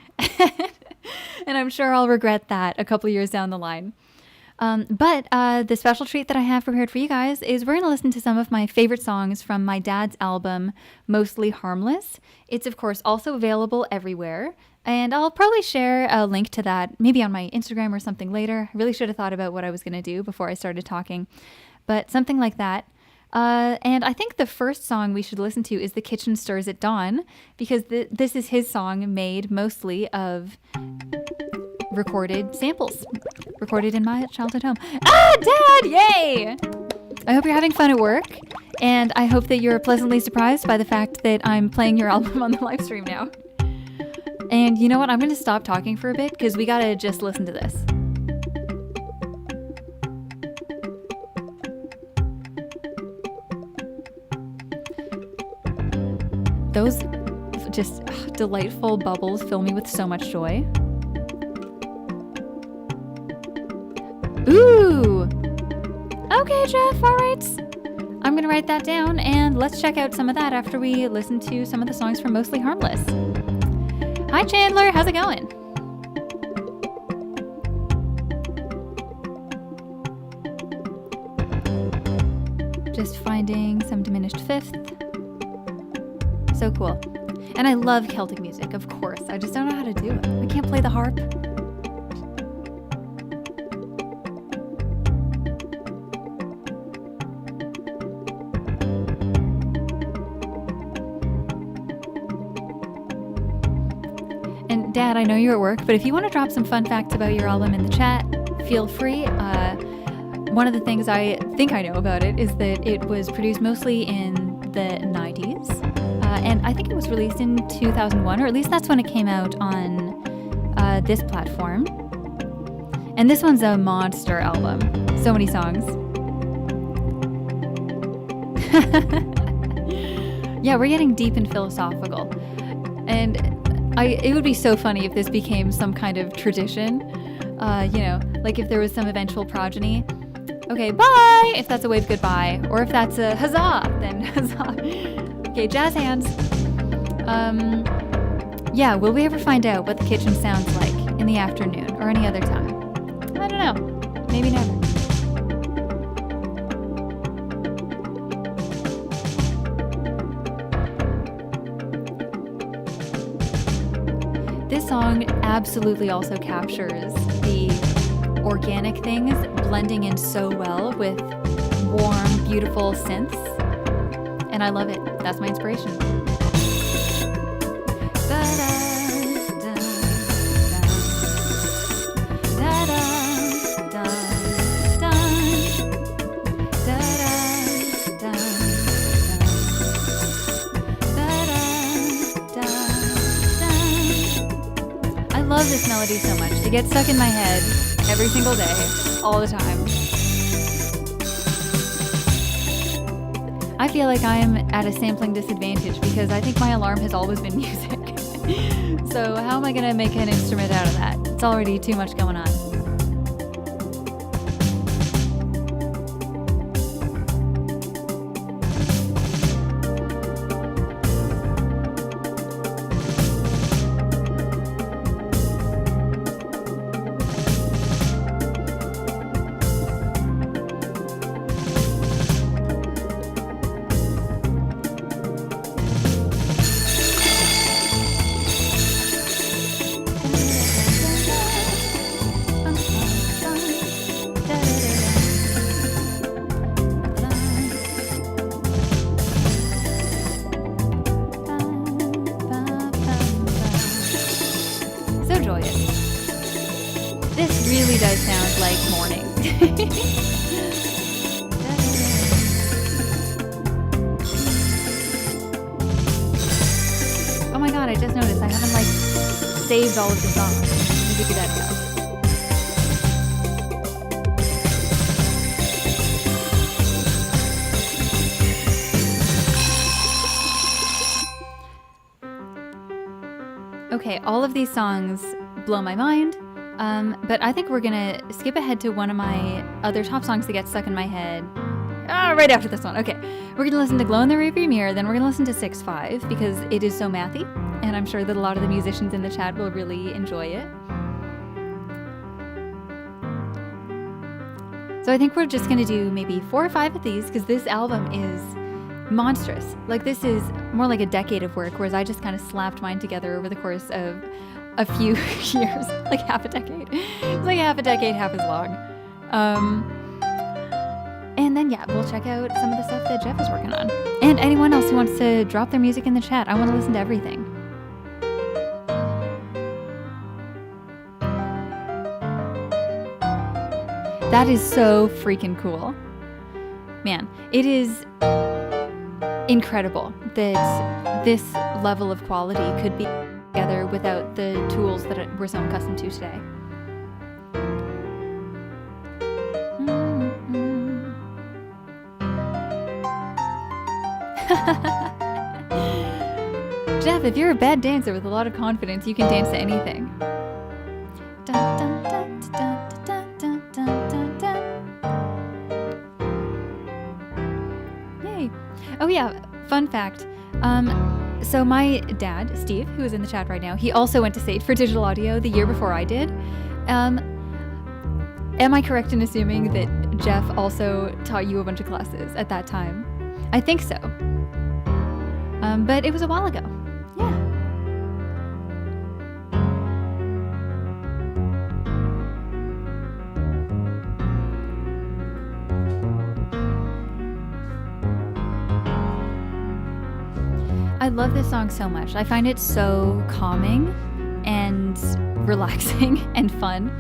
And I'm sure I'll regret that a couple years down the line. But the special treat that I have prepared for you guys is we're going to listen to some of my favorite songs from my dad's album, Mostly Harmless. It's, of course, also available everywhere. And I'll probably share a link to that maybe on my Instagram or something later. I really should have thought about what I was going to do before I started talking. But something like that. And I think the first song we should listen to is The Kitchen Stirs at Dawn, because this is his song made mostly of recorded samples, recorded in my childhood home. Ah, Dad! Yay! I hope you're having fun at work, and I hope that you're pleasantly surprised by the fact that I'm playing your album on the live stream now. And you know what? I'm going to stop talking for a bit, because we got to just listen to this. Those just delightful bubbles fill me with so much joy. Ooh! Okay, Jeff, all right. I'm gonna write that down, and let's check out some of that after we listen to some of the songs from Mostly Harmless. Hi, Chandler, how's it going? Just finding some diminished fifth. So cool. And I love Celtic music, of course. I just don't know how to do it. I can't play the harp. And Dad, I know you're at work, but if you want to drop some fun facts about your album in the chat, feel free. One of the things I think I know about it is that it was produced mostly in the 90s. And I think it was released in 2001, or at least that's when it came out on this platform. And this one's a monster album. So many songs. Yeah, we're getting deep and philosophical. And it would be so funny if this became some kind of tradition. You know, like if there was some eventual progeny. Okay, bye! If that's a wave goodbye. Or if that's a huzzah, then huzzah. Okay, jazz hands. Yeah, will we ever find out what the kitchen sounds like in the afternoon or any other time? I don't know. Maybe never. This song absolutely also captures the organic things blending in so well with warm, beautiful synths. And I love it. That's my inspiration. I love this melody so much. It gets stuck in my head every single day, all the time. I feel like I'm at a sampling disadvantage because I think my alarm has always been music. So how am I gonna make an instrument out of that? It's already too much going on. So joyous. This really does sound like morning. Oh my god, I just noticed I haven't like saved all of the songs. Let me do that now. Okay, all of these songs blow my mind, but I think we're gonna skip ahead to one of my other top songs that get stuck in my head. Right after this one. Okay, we're gonna listen to Glow in the Rearview Mirror, then we're gonna listen to 6-5 because it is so mathy, and I'm sure that a lot of the musicians in the chat will really enjoy it. So I think we're just gonna do maybe 4 or 5 of these because this album is monstrous. Like, this is more like a decade of work, whereas I just kind of slapped mine together over the course of a few years, like half a decade. It's like half a decade, half as long. And then, yeah, we'll check out some of the stuff that Jeff is working on. And anyone else who wants to drop their music in the chat. I want to listen to everything. That is so freaking cool. Man, it is incredible that this level of quality could be together without the tools that we're so accustomed to today. Jeff, if you're a bad dancer with a lot of confidence, you can dance to anything. Dun, dun, dun, dun, dun, dun, dun, dun, dun. Yay. Oh yeah, fun fact. So my dad, Steve, who is in the chat right now, he also went to SAIT for digital audio the year before I did. Am I correct in assuming that Jeff also taught you a bunch of classes at that time? I think so. But it was a while ago. Yeah. I love this song so much. I find it so calming and relaxing and fun.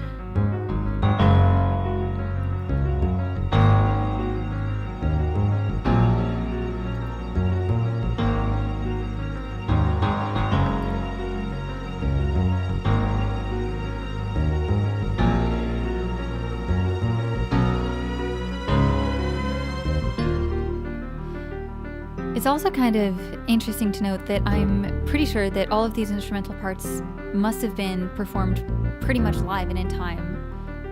It's also kind of interesting to note that I'm pretty sure that all of these instrumental parts must have been performed pretty much live and in time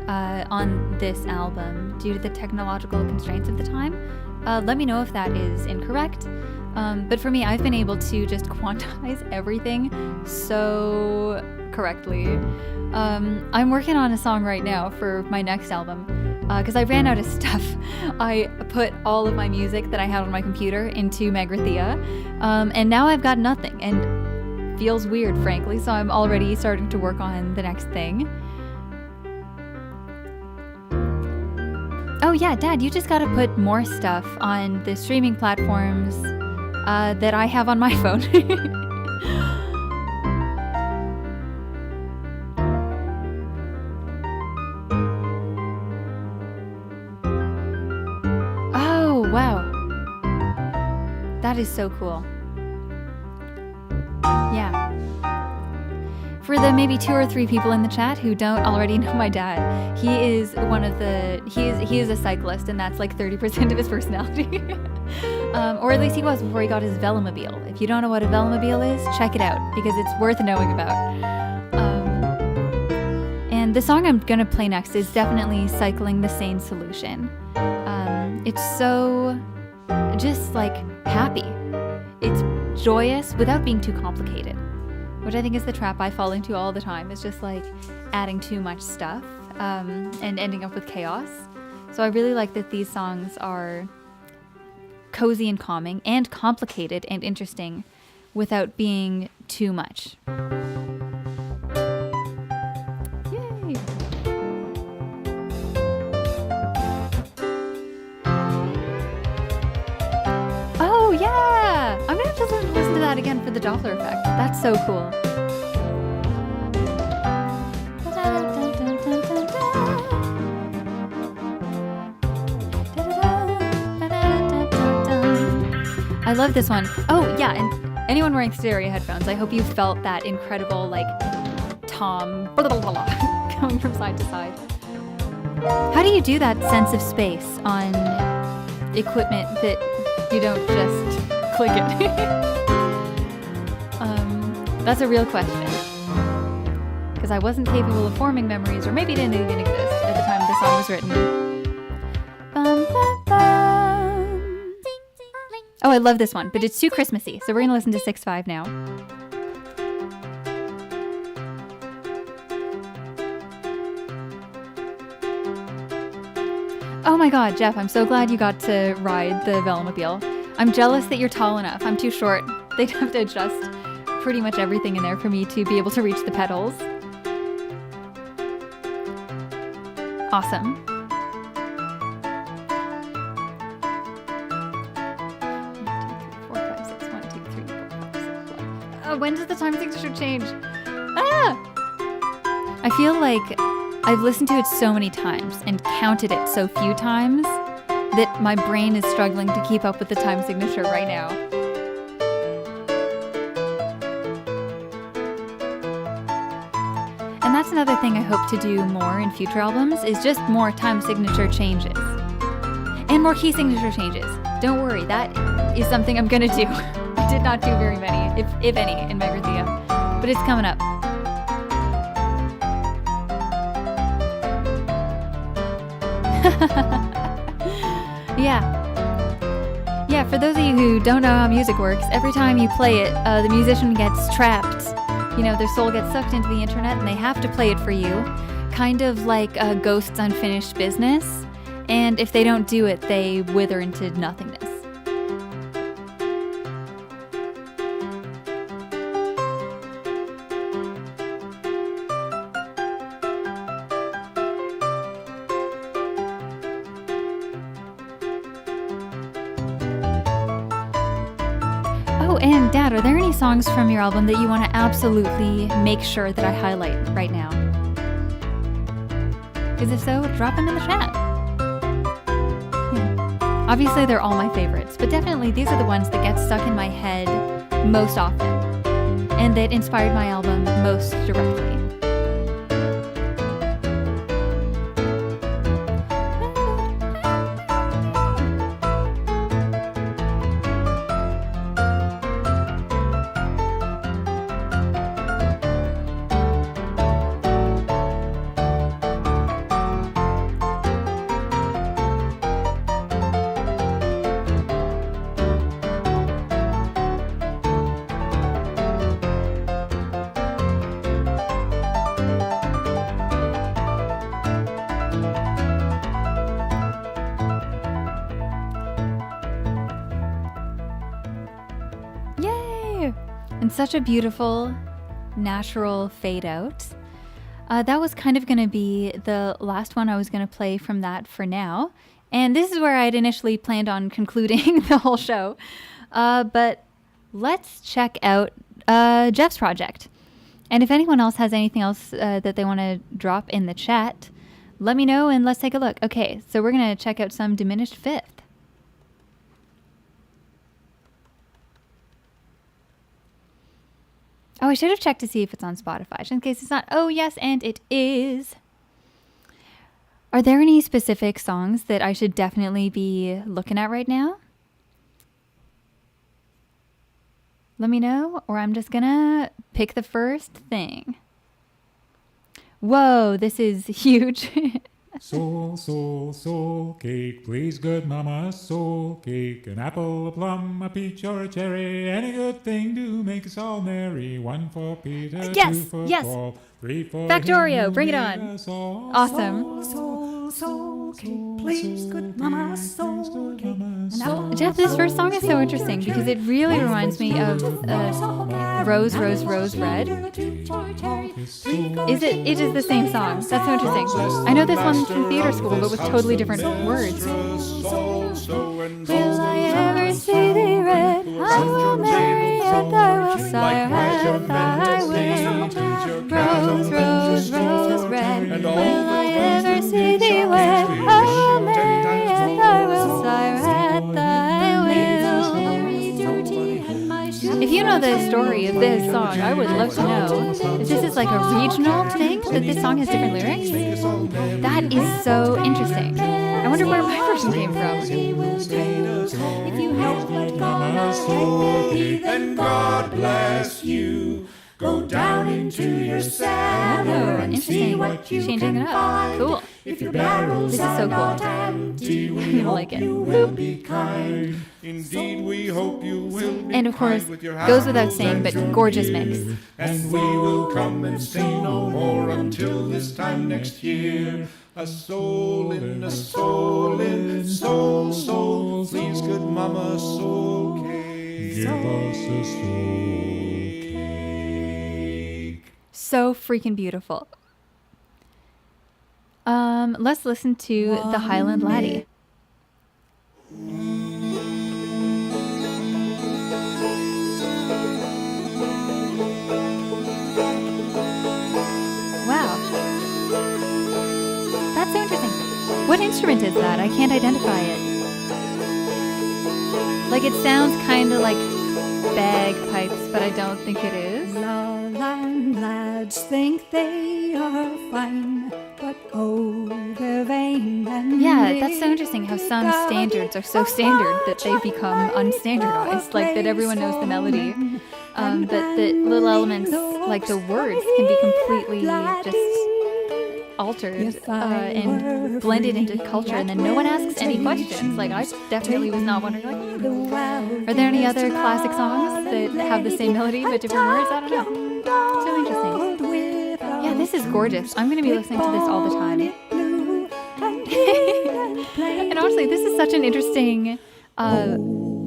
on this album due to the technological constraints of the time. Let me know if that is incorrect. But for me, I've been able to just quantize everything so correctly. I'm working on a song right now for my next album. Because I ran out of stuff. I put all of my music that I had on my computer into Magrathea, and now I've got nothing, and feels weird, frankly, so I'm already starting to work on the next thing. Oh yeah, Dad, you just gotta put more stuff on the streaming platforms that I have on my phone. That is so cool. Yeah. For the maybe 2 or 3 people in the chat who don't already know my dad, he is he is a cyclist, and that's like 30% of his personality. Or at least he was before he got his velomobile. If you don't know what a velomobile is, check it out because it's worth knowing about. And the song I'm gonna play next is definitely Cycling the Sane Solution. It's so just like happy. It's joyous without being too complicated, which I think is the trap I fall into all the time. It's just like adding too much stuff and ending up with chaos. So I really like that these songs are cozy and calming and complicated and interesting without being too much. Yay! Oh yeah! I'm gonna have to listen to that again for the Doppler effect. That's so cool. I love this one. Oh yeah, and anyone wearing stereo headphones, I hope you felt that incredible like tom going from side to side. How do you do that sense of space on equipment that you don't just click it? That's a real question. Because I wasn't capable of forming memories, or maybe it didn't even exist at the time the song was written. Bum, bum, bum. Oh, I love this one, but it's too Christmassy, so we're gonna listen to 6-5 now. Oh my god, Jeff, I'm so glad you got to ride the velomobile. I'm jealous that you're tall enough. I'm too short. They'd have to adjust pretty much everything in there for me to be able to reach the pedals. Awesome. When does the time signature change? Ah! I feel like I've listened to it so many times and counted it so few times that my brain is struggling to keep up with the time signature right now. And that's another thing I hope to do more in future albums is just more time signature changes. And more key signature changes. Don't worry, that is something I'm gonna do. I did not do very many, if any, in Magrathea, but it's coming up. Yeah, for those of you who don't know how music works, every time you play it, the musician gets trapped. You know, their soul gets sucked into the internet and they have to play it for you, kind of like Ghost's Unfinished Business. And if they don't do it, they wither into nothingness. Oh, and Dad, are there any songs from your album that you want to absolutely make sure that I highlight right now? Because if so, drop them in the chat. Yeah. Obviously, they're all my favorites, but definitely these are the ones that get stuck in my head most often, and that inspired my album most directly. And such a beautiful, natural fade out. That was kind of going to be the last one I was going to play from that for now. And this is where I'd initially planned on concluding the whole show. But let's check out Jeff's project. And if anyone else has anything else that they want to drop in the chat, let me know and let's take a look. Okay, so we're going to check out some Diminished Fifth. Oh, I should have checked to see if it's on Spotify, just in case it's not. Oh, yes, and it is. Are there any specific songs that I should definitely be looking at right now? Let me know, or I'm just gonna pick the first thing. Whoa, this is huge. Soul, soul, soul cake, please, good mama, soul cake. An apple, a plum, a peach, or a cherry. Any good thing to make us all merry. 1 for Peter, Yes, 2 for yes. Paul, 3 for Factorio, him who bring it made on. us all. Awesome. Soul cake, please, good mama, soul cake. Jeff, this first song is so interesting because it really reminds me of Rose, Rose, Rose, Red. Is it? It is the same song. That's so interesting. I know this one from theater school, but with totally different words. Will I ever see thee red? I will marry and I will sire at thy will. Rose, rose, rose, red. Will I ever see thee wed? I will marry and I will sire at thy will. If you know the story of this song, I would love to know if this is like a regional thing, that this song has different lyrics. That is so interesting. I wonder where my version came from. If you know what God then God bless you. Go down into your cellar and see Interesting. what you Changing can it up. find. Cool. If your barrels This is are so not cool. empty, we I hope like it. you will be kind. Indeed, we hope you will be And of course, kind with your goes without apples saying, and but your gorgeous beer. mix. And we will come and sing no more until this time next year. A soul in a soul in soul, soul. Please, good mama, soul cake. Give us a soul cake. So freaking beautiful. Let's listen to the Highland Laddie. Wow. That's so interesting. What instrument is that? I can't identify it. Like, it sounds kind of like bagpipes, but I don't think it is. Lowland lads think they are fine, but oh, they're vain and Yeah, that's so interesting how some standards are so standard that they become unstandardized, like that everyone knows the melody. But the little elements, like the words, can be completely just altered and blended into culture, and then no one asks any questions. Like, I definitely was not wondering, like, are there any other classic songs that have the same melody but different words? I don't know. So interesting. Yeah, this is gorgeous. I'm going to be listening to this all the time. And honestly, this is such an interesting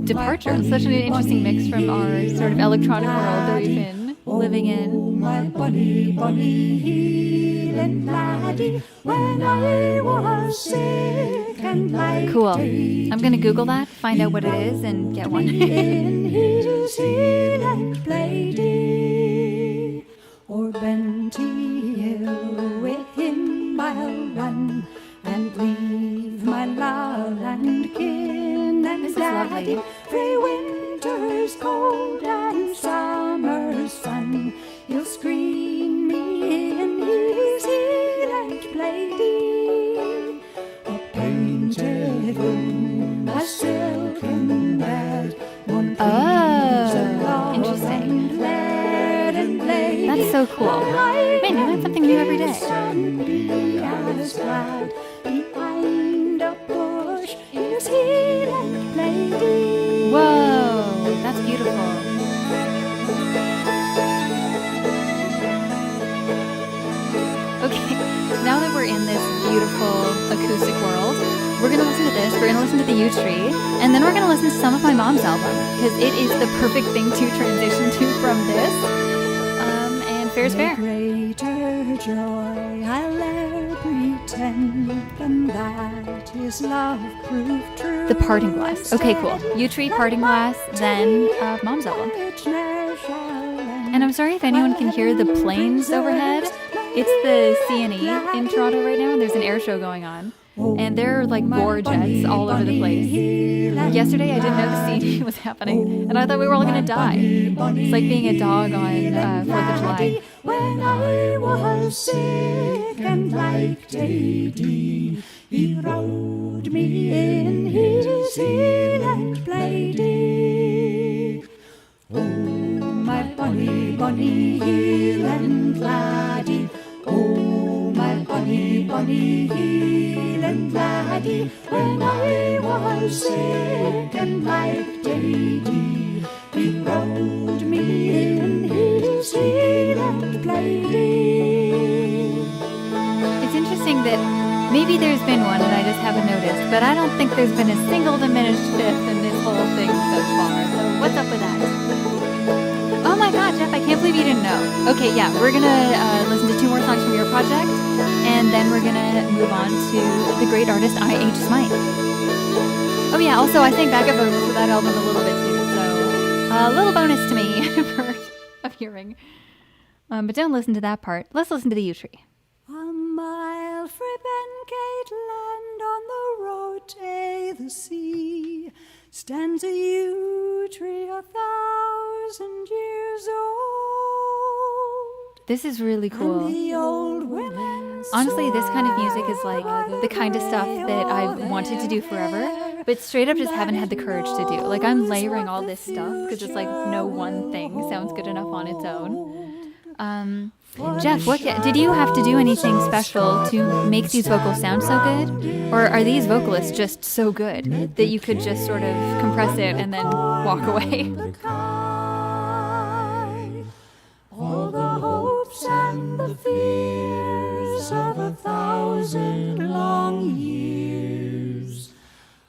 departure, such an interesting mix from our sort of electronic world that we've been living in. My bunny, bunny, healing laddie, when I was sick and like Cool. I'm going to Google that, find out what it is, and get one. in his healing lady, or Benty Hill within I'll run and leave my love and kin and This is lovely. free winter's cold and summer's sun. He'll screen me in his healing lady, a painted room, a silken bed, one interesting. and That's so cool. Man, you learn something new every day. be as glad behind a bush is healing lady. Whoa, that's beautiful. Okay, now that we're in this beautiful acoustic world, we're going to listen to this, we're going to listen to the U Tree, and then we're going to listen to some of my mom's album, because it is the perfect thing to transition to from this. And fair's fair. Greater joy I'll e'er pretend than that his love proved true. The Parting Glass. Okay, cool. U Tree, Parting Glass, then mom's album. And I'm sorry if anyone can hear the planes overhead. It's the CNE in Toronto right now, and there's an air show going on. And there are like boar jets all over the place. Yesterday I didn't know the CD was happening, and I thought we were all gonna die. It's like being a dog on 4th of July. When I was sick and like Daddy, he rode me in his Highland Lady. Oh, my bonny, bonny Highland laddie. Oh, my bonny, bonny Highland laddie. When I was sick and like Daddy, he rode me in his Highland Lady. It's interesting that maybe there's been one and I just haven't noticed, but I don't think there's been a single diminished fifth in this whole thing so far. So what's up with that? Oh my god, Jeff, I can't believe you didn't know. Okay, yeah, we're gonna listen to 2 more songs from your project, and then we're gonna move on to the great artist I.H. Smythe. Oh yeah, also I sang backup vocals for that album a little bit too, so a little bonus to me of hearing. But don't listen to that part. Let's listen to the yew tree. A mile frae Bengate land on the road to the sea stands a yew tree 1,000 years old. This is really cool. And the old women Honestly, this kind of music is like the kind of stuff that I've wanted to do forever, but straight up just haven't had the courage to do. Like, I'm layering all this stuff because it's like no one thing sounds good enough on its own. Jeff, what did you have to do anything special to make these vocals sound so good? Or are these vocalists just so good that you could just sort of compress it and then walk away? All the hopes and the fears of 1,000 long years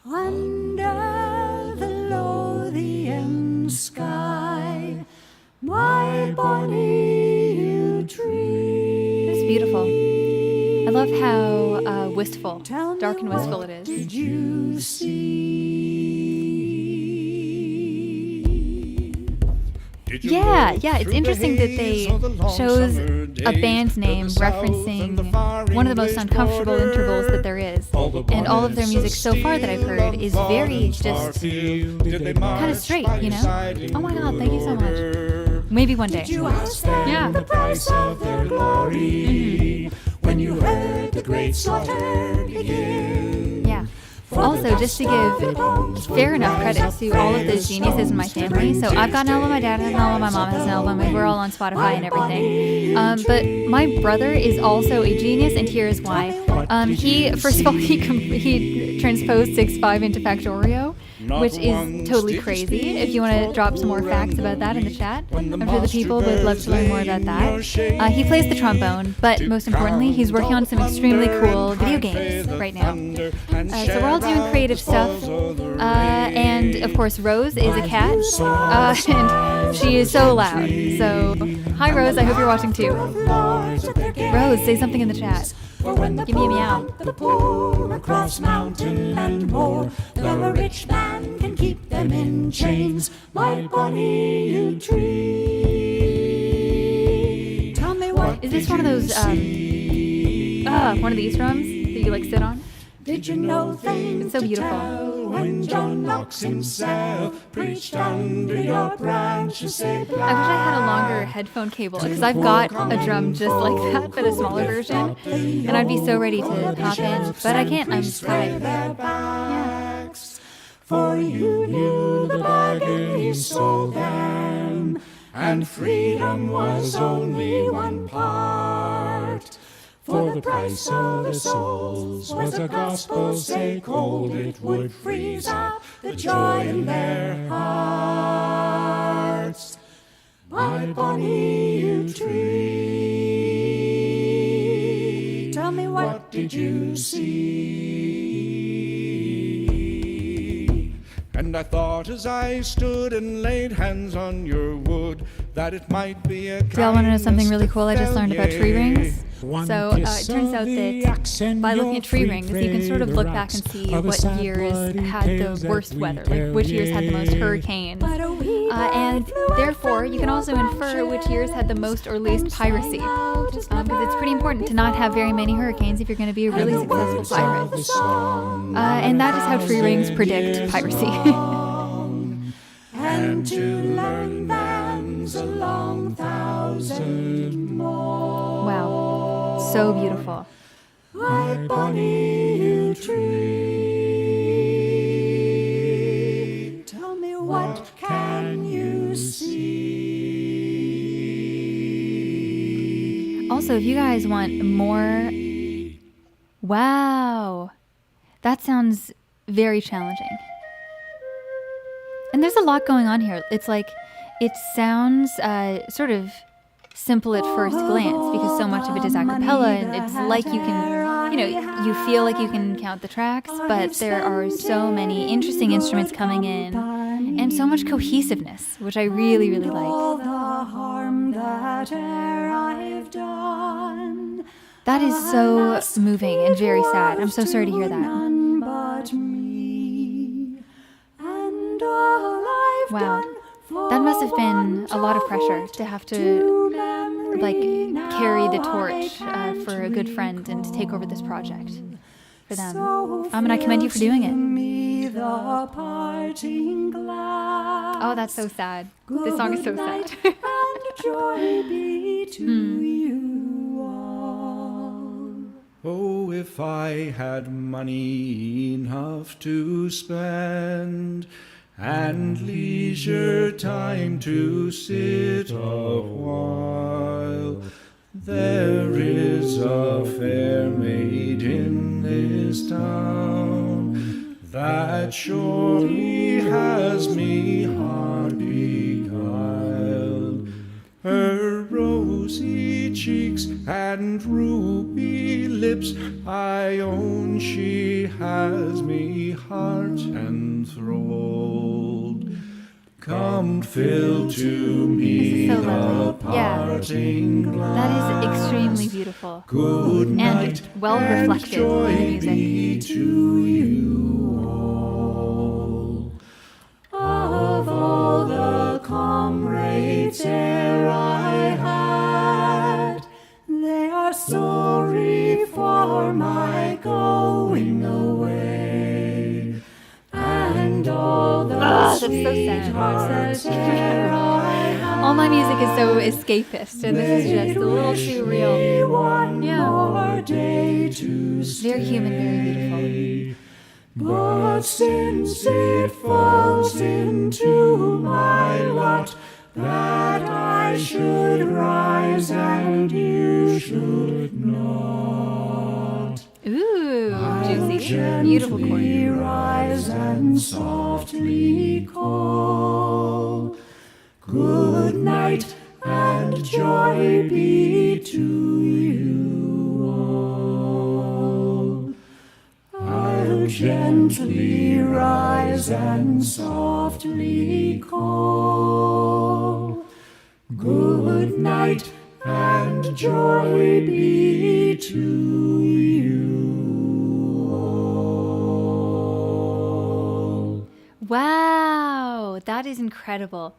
under the Lothian sky, my bonny yew tree. It's beautiful. I love how wistful, dark and wistful it is. Did you see? Yeah, it's interesting that they chose a band name referencing one of the most uncomfortable intervals that there is. And all of their music so far that I've heard is very just kind of straight, you know? Oh my god, thank you so much. Maybe one day. Yeah. The price of their glory when you heard the great slaughter begin. Yeah. Also, just to give fair enough credit to all of those geniuses in my family. So I've got an album, my dad has an album, my mom has an album, and we're all on Spotify and everything. But my brother is also a genius, and here's why. He, first of all, he transposed 6/5 into Factorio, which is totally crazy. If you want to drop some more facts about that in the chat, I'm sure the people would love to learn more about that. He plays the trombone, but most importantly, he's working on some extremely cool video games right now. So we're all doing creative stuff. And of course, Rose is a cat, and she is so loud. So, hi Rose, I hope you're watching too. Rose, say something in the chat. Give me a meow. The poor across mountain and moor, though a rich man can keep them in chains, my bonny yew tree. Tell me what is this one of those one of these drums that you like sit on? Did you know things it's so beautiful. When John Knox himself preached under your branches? I wish I had a longer headphone cable because I've got a drum just like that, but a smaller version, and I'd be so ready to hop in, but I can't. I'm tired. Yeah. For you knew the bargain he sold them, and freedom was only one part. For the price of their souls was a gospel so cold it would freeze up the joy in their hearts. My bonny yew tree, tell me what did you see? And I thought as I stood and laid hands on your wood that it might be a Do y'all want to know something really cool I just learned about tree rings? So it turns out that by looking at tree rings, you can sort of look back and see what years had the worst weather, like which years had the most hurricanes. And therefore, you can also infer which years had the most or least piracy. Because it's pretty important to not have very many hurricanes if you're going to be a really successful pirate. And that is how tree rings predict piracy. And to learn man's a long thousand more. Wow, so beautiful. My bonny yew tree, tell me what can you see? Also, if you guys want more... Wow, that sounds very challenging. And there's a lot going on here. It's like, it sounds sort of simple at first glance because so much of it is a cappella, and it's like you can, you feel like you can count the tracks, but there are so many interesting instruments coming in and so much cohesiveness, which I really, really like. That is so moving and very sad. I'm so sorry to hear that. Wow, that must have been a lot of pressure to have to like carry the torch for a good friend and to take over this project for them. And I commend you for doing it. Oh, that's so sad. This song is so sad. Oh, if I had money enough to spend, and leisure time to sit a while, there is a fair maid in this town that surely has me hard beguiled. Her rosy cheeks and ruby lips, I own she has me heart enthralled. Come fill to me so the lovely. parting glass. That is extremely beautiful. Good night and well reflected in the joy music. be to you all. Of all the comrades e'er I had, they are sorry for my going away. And all the that's so sad. sweethearts e'er I had, All my music is so escapist, and this is just a little too real. more day to Very human, very beautiful. But since it falls into my lot that I should rise and you should not, Ooh, juicy. gently Beautiful chord. rise and softly call. Good night and joy be to you all. I'll gently rise and softly call. Good night and joy be to you all. Wow, that is incredible.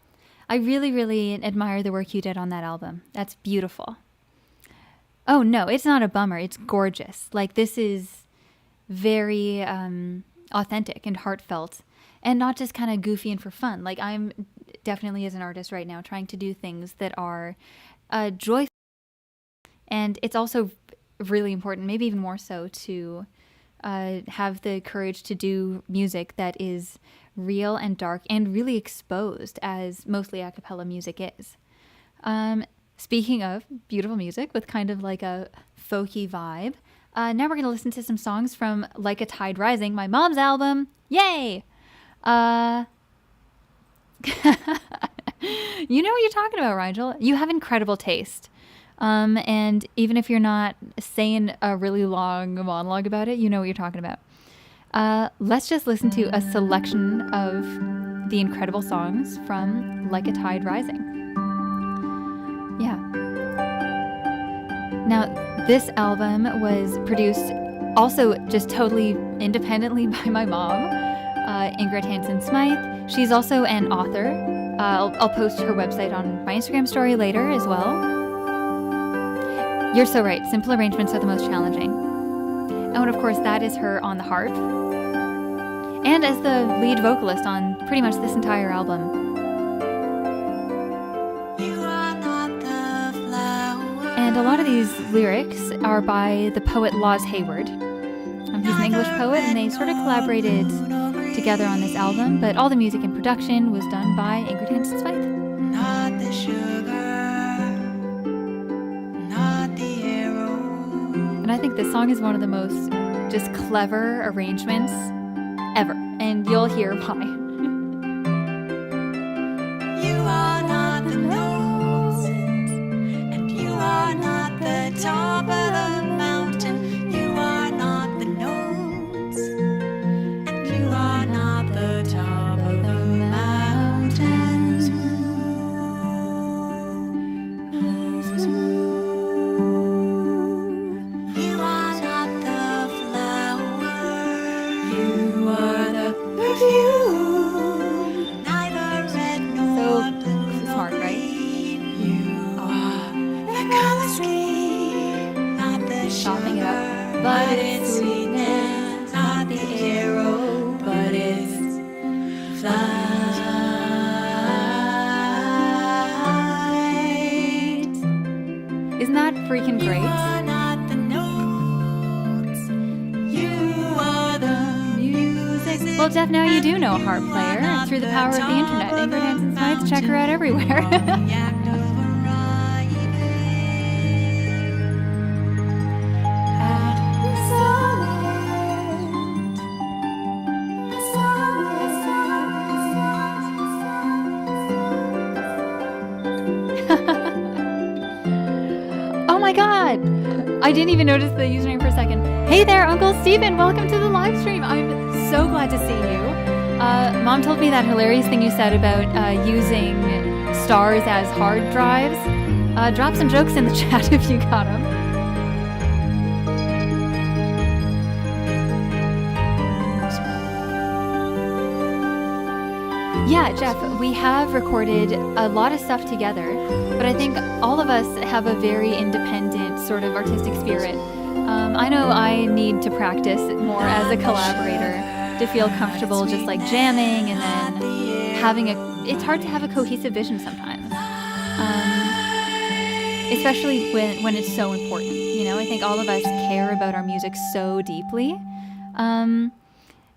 I really, really admire the work you did on that album. That's beautiful. Oh, no, it's not a bummer. It's gorgeous. Like, this is very authentic and heartfelt and not just kind of goofy and for fun. Like, I'm definitely, as an artist right now, trying to do things that are joyful. And it's also really important, maybe even more so, to have the courage to do music that is real and dark and really exposed, as mostly a cappella music is. Speaking of beautiful music with kind of like a folky vibe, now we're going to listen to some songs from Like a Tide Rising, my mom's album. Yay! You know what you're talking about, Rigel. You have incredible taste. And even if you're not saying a really long monologue about it, you know what you're talking about. Let's just listen to a selection of the incredible songs from Like a Tide Rising. Yeah. Now, this album was produced also just totally independently by my mom, Ingrid Hansen Smythe. She's also an author. I'll post her website on my Instagram story later as well. You're so right. Simple arrangements are the most challenging. And of course, that is her on the harp. And as the lead vocalist on pretty much this entire album. And a lot of these lyrics are by the poet Laws Hayward. He's an English poet, and they sort of collaborated together on this album, but all the music and production was done by Ingrid Hansen Smythe. Not the sugar, not the arrow. And I think this song is one of the most just clever arrangements ever, and you'll hear why. You are not the nose, and you are not the top of the mountain. You are not the nose, and you are not the top of the mountain. You are not the flower, you are the perfume. Neither red nor blue nor smart, right? green. You are the color scheme, not the Chopping it up. sugar, but it's sweetness. Not the arrow, but it's flight. Isn't that freaking You great? are not the notes, you are the music. Well, Jeff, now you do know a harp player through the power of the internet. Ingrid Hansen Smythe, check her out everywhere. The act of arriving at the Oh my god! I didn't even notice the username for a second. Hey there, Uncle Stephen! Welcome to the live stream! I'm so glad to see you. Mom told me that hilarious thing you said about using stars as hard drives. Drop some jokes in the chat if you got them. Yeah, Jeff, we have recorded a lot of stuff together, but I think all of us have a very independent sort of artistic spirit. I know I need to practice more as a collaborator to feel comfortable just like jamming and then having it's hard to have a cohesive vision sometimes. Especially when it's so important. You know, I think all of us care about our music so deeply.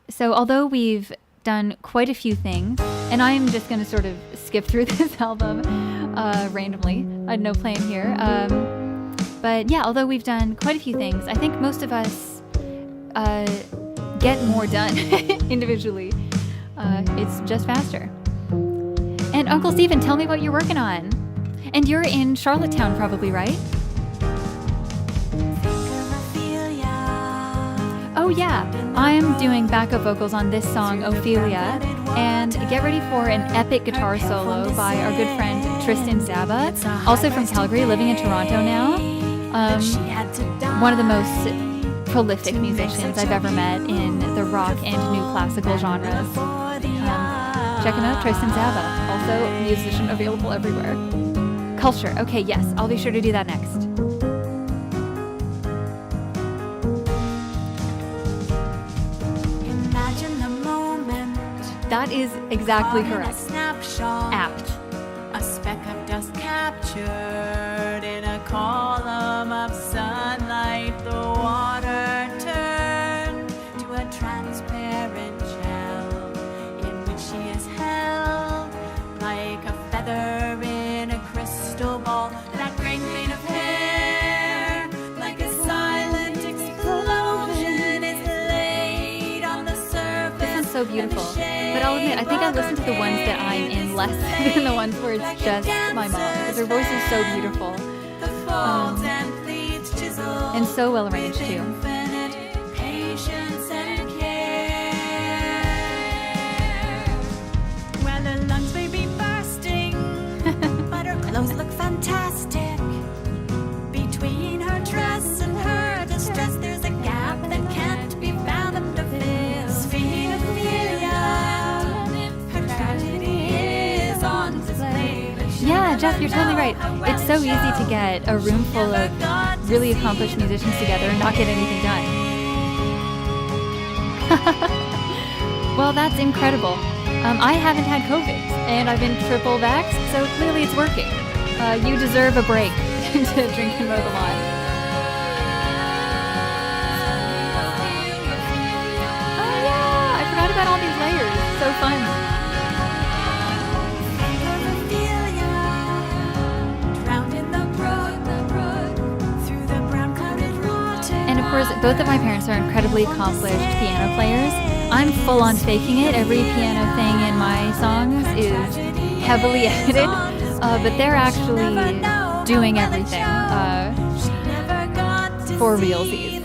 So although we've done quite a few things, and I'm just going to sort of skip through this album randomly. I had no plan here. But yeah, although we've done quite a few things, I think most of us get more done individually. It's just faster. And Uncle Stephen, tell me what you're working on. And you're in Charlottetown probably, right? Oh yeah, I'm doing backup vocals on this song, Ophelia, and get ready for an epic guitar solo by our good friend Tristan Zaba, also from Calgary, living in Toronto now. One of the most prolific musicians I've ever met in the rock and new classical genres. Check him out, Tristan Zaba, also a musician available everywhere. Culture, okay, yes, I'll be sure to do that next. That is exactly correct. Snapshot. Apt. A speck of dust captured in a column of sunlight. The water turned to a transparent shell in which she is held like a feather in a crystal ball. That great mane of hair, like a silent explosion, is laid on the surface. This one's so beautiful. But I'll admit, I think I listen to the ones that I'm in less than the ones where it's just my mom, because her voice is so beautiful. And so well arranged too. Well, her lungs may be bursting, but her clothes look fantastic. Between her Yeah, Jeff, you're totally right. It's so easy to get a room full of really accomplished musicians together and not get anything done. Well, that's incredible. I haven't had COVID, and I've been triple vaxxed, so clearly it's working. You deserve a break to drink and mow the lawn. Oh yeah, I forgot about all these layers. So fun. And of course, both of my parents are incredibly accomplished piano players. I'm full on faking it. Every piano thing in my songs is heavily edited, but they're actually doing everything for realsies.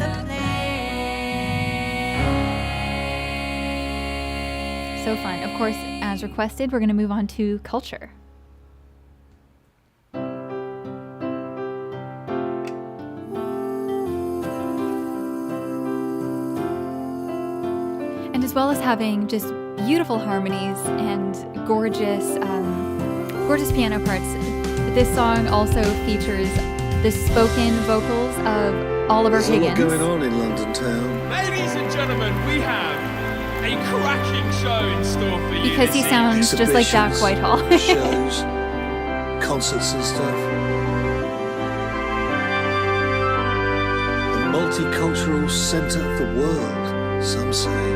So fun. Of course, as requested, we're going to move on to culture. And as well as having just beautiful harmonies and gorgeous, gorgeous piano parts, this song also features the spoken vocals of Oliver Higgins. What's going on in London town? Ladies and gentlemen, we have a cracking show in store for you. Because he sounds just like Jack Whitehall. Shows, concerts and stuff. The multicultural centre of the world, some say.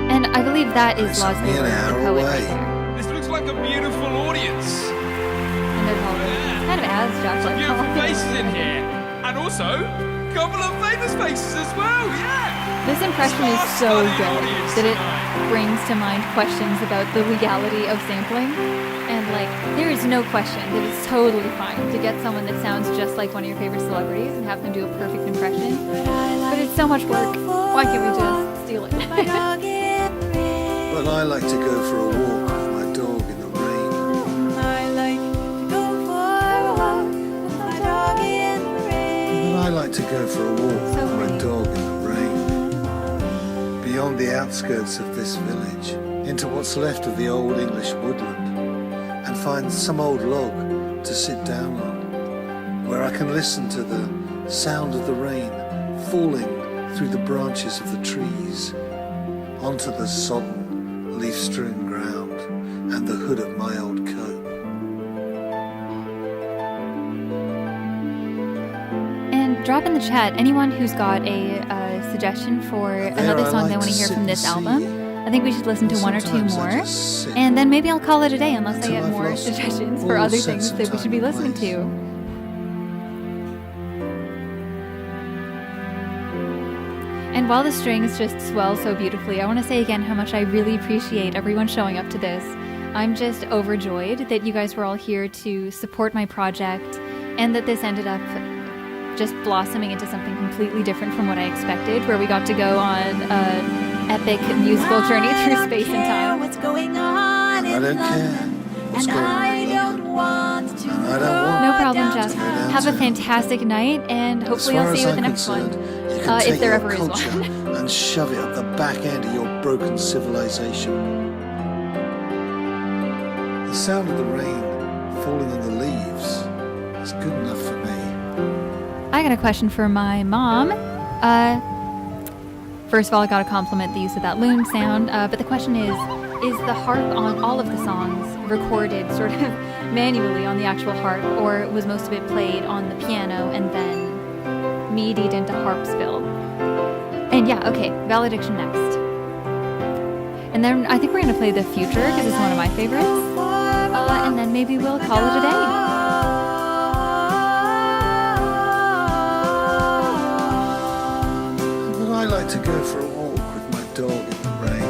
And I believe that is It's Los only an Taylor, the hour poet away. right there. This looks like a beautiful audience. And they're called kind of as Jack Some beautiful Whitehall. faces in here. And also, a couple of famous faces as well, yeah. This impression is so good that it brings to mind questions about the legality of sampling. And like, there is no question that it's totally fine to get someone that sounds just like one of your favorite celebrities and have them do a perfect impression. But it's so much work. Why can't we just steal it? But I like to go for a walk with my dog in the rain. I like to go for a walk with my dog in the rain. But I like to go for a walk So with my pretty. dog in the rain. Beyond the outskirts of this village, into what's left of the old English woodland, and find some old log to sit down on, where I can listen to the sound of the rain falling through the branches of the trees, onto the sodden, leaf-strewn ground and the hood of my old coat. And drop in the chat anyone who's got a suggestion for another I song like they want to to hear sit from and this see album. it. I think we should listen to one or two Sometimes I more. just sit And then maybe I'll call it a day unless I until get I've more lost suggestions all for other sense things of that we should be time and listening place. to. And while the strings just swell so beautifully, I want to say again how much I really appreciate everyone showing up to this. I'm just overjoyed that you guys were all here to support my project and that this ended up just blossoming into something completely different from what I expected, where we got to go on an epic musical journey through space and time. What's going on I in don't care London? what's And going I on. don't want to I don't want No problem, go Jeff. downtown. Have a fantastic night, and As hopefully far I'll see as you at the I'm next one. concerned, you can If take there your ever is culture one. and shove it up the back end of your broken civilization. The sound of the rain falling on the leaves is good enough for me. I got a question for my mom. First of all, I got to compliment the use of that loon sound, but the question is the harp on all of the songs recorded sort of manually on the actual harp, or was most of it played on the piano and then medied into harpsville? And yeah, okay, valediction next. And then I think we're going to play The Future, because it's one of my favorites. And then maybe we'll call it a day. But I like to go for a walk with my dog in the rain.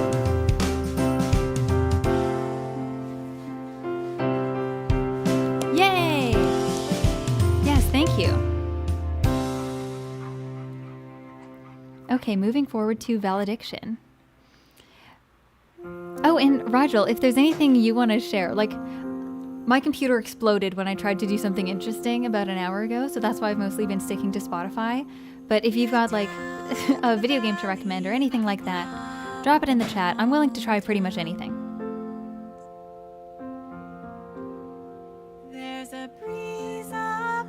Yay! Yes, thank you. Okay, moving forward to valediction. Oh, and Rigel, if there's anything you want to share, like, my computer exploded when I tried to do something interesting about an hour ago, so that's why I've mostly been sticking to Spotify. But if you've got, like, a video game to recommend or anything like that, drop it in the chat. I'm willing to try pretty much anything. There's There's a breeze up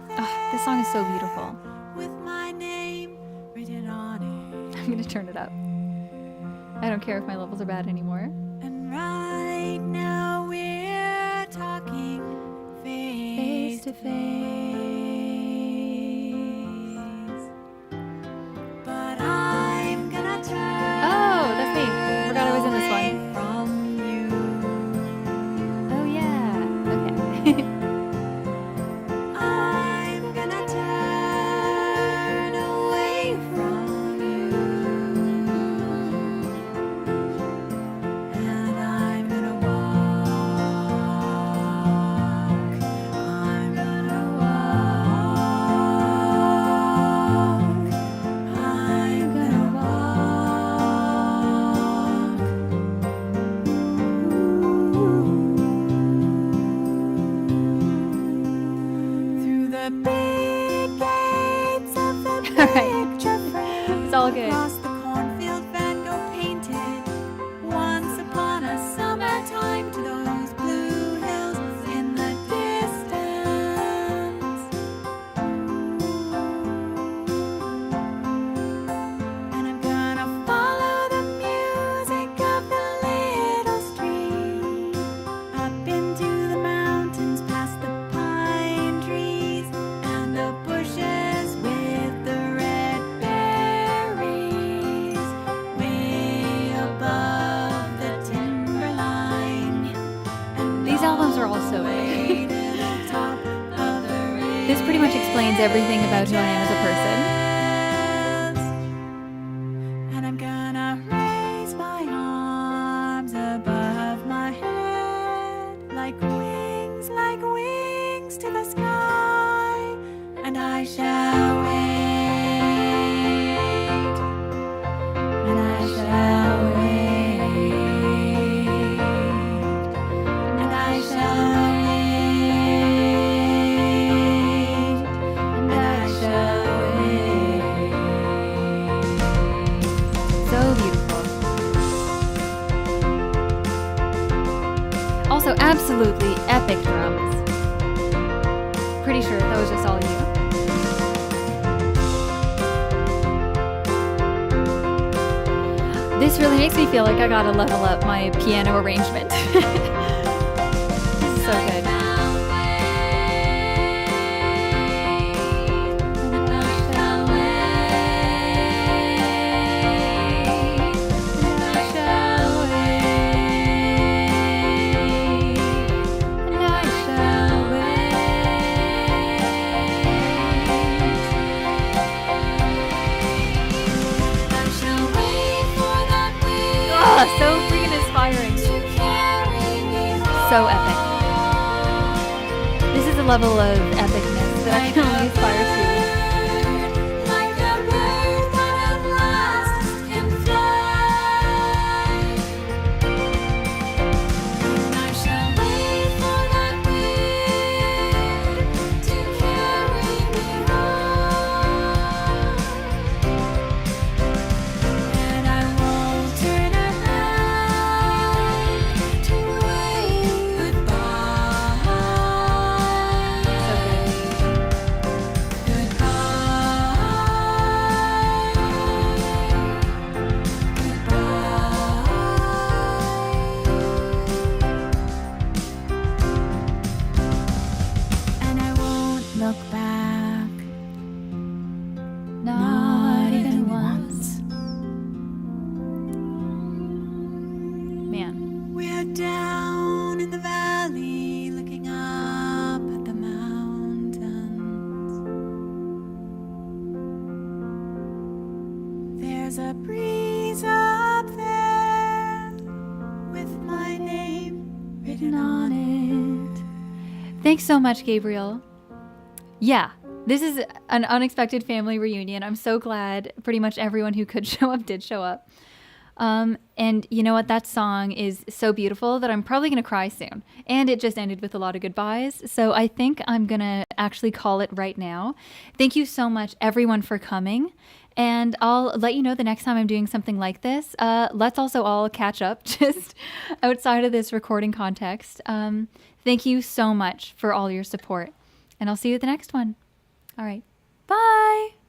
This song is so beautiful. with my name written on it. I'm gonna turn it up. I don't care if my levels are bad anymore. And right now we're talking face to face. But I'm gonna turn Oh, that's me. Forgot I was in this away one. from you. Oh yeah. Okay. I'm gonna turn away from you. And I'm gonna walk. I'm gonna walk. I'm gonna walk through the big gates of the All right. picture frame. It's all good. Across the cornfield Van Gogh painted once upon a summertime to those blue hills in the distance. And I'm gonna follow the music of the little stream up into the mountains past the pine trees and the bushes with the red berries way above the timberline. And These albums are all so way good. to the top of the This pretty much explains everything about who I am as a person. and I'm gonna raise my arms above my head like wings to the sky, and I shall wait, and I shall wait, and I shall wait, and I shall wait. So beautiful. Also, absolutely epic drums. Pretty sure that was just all you. This really makes me feel like I gotta level up my piano arrangement. This is so good. So freaking inspiring. So epic. This is a level of epicness that I can only aspire to. Like a bird that at last can fly. And I shall wait for that wind to carry me home. And I won't turn around to wave goodbye. And I won't look back, not even once. Man. We're down in the valley looking up at the mountains. There's a breeze up there with my name written on it. Thanks so much, Gabriel. Yeah, this is an unexpected family reunion. I'm so glad pretty much everyone who could show up did show up. And you know what? That song is so beautiful that I'm probably going to cry soon. And it just ended with a lot of goodbyes. So I think I'm going to actually call it right now. Thank you so much, everyone, for coming. And I'll let you know the next time I'm doing something like this. Let's also all catch up just outside of this recording context. Thank you so much for all your support. And I'll see you at the next one. All right. Bye.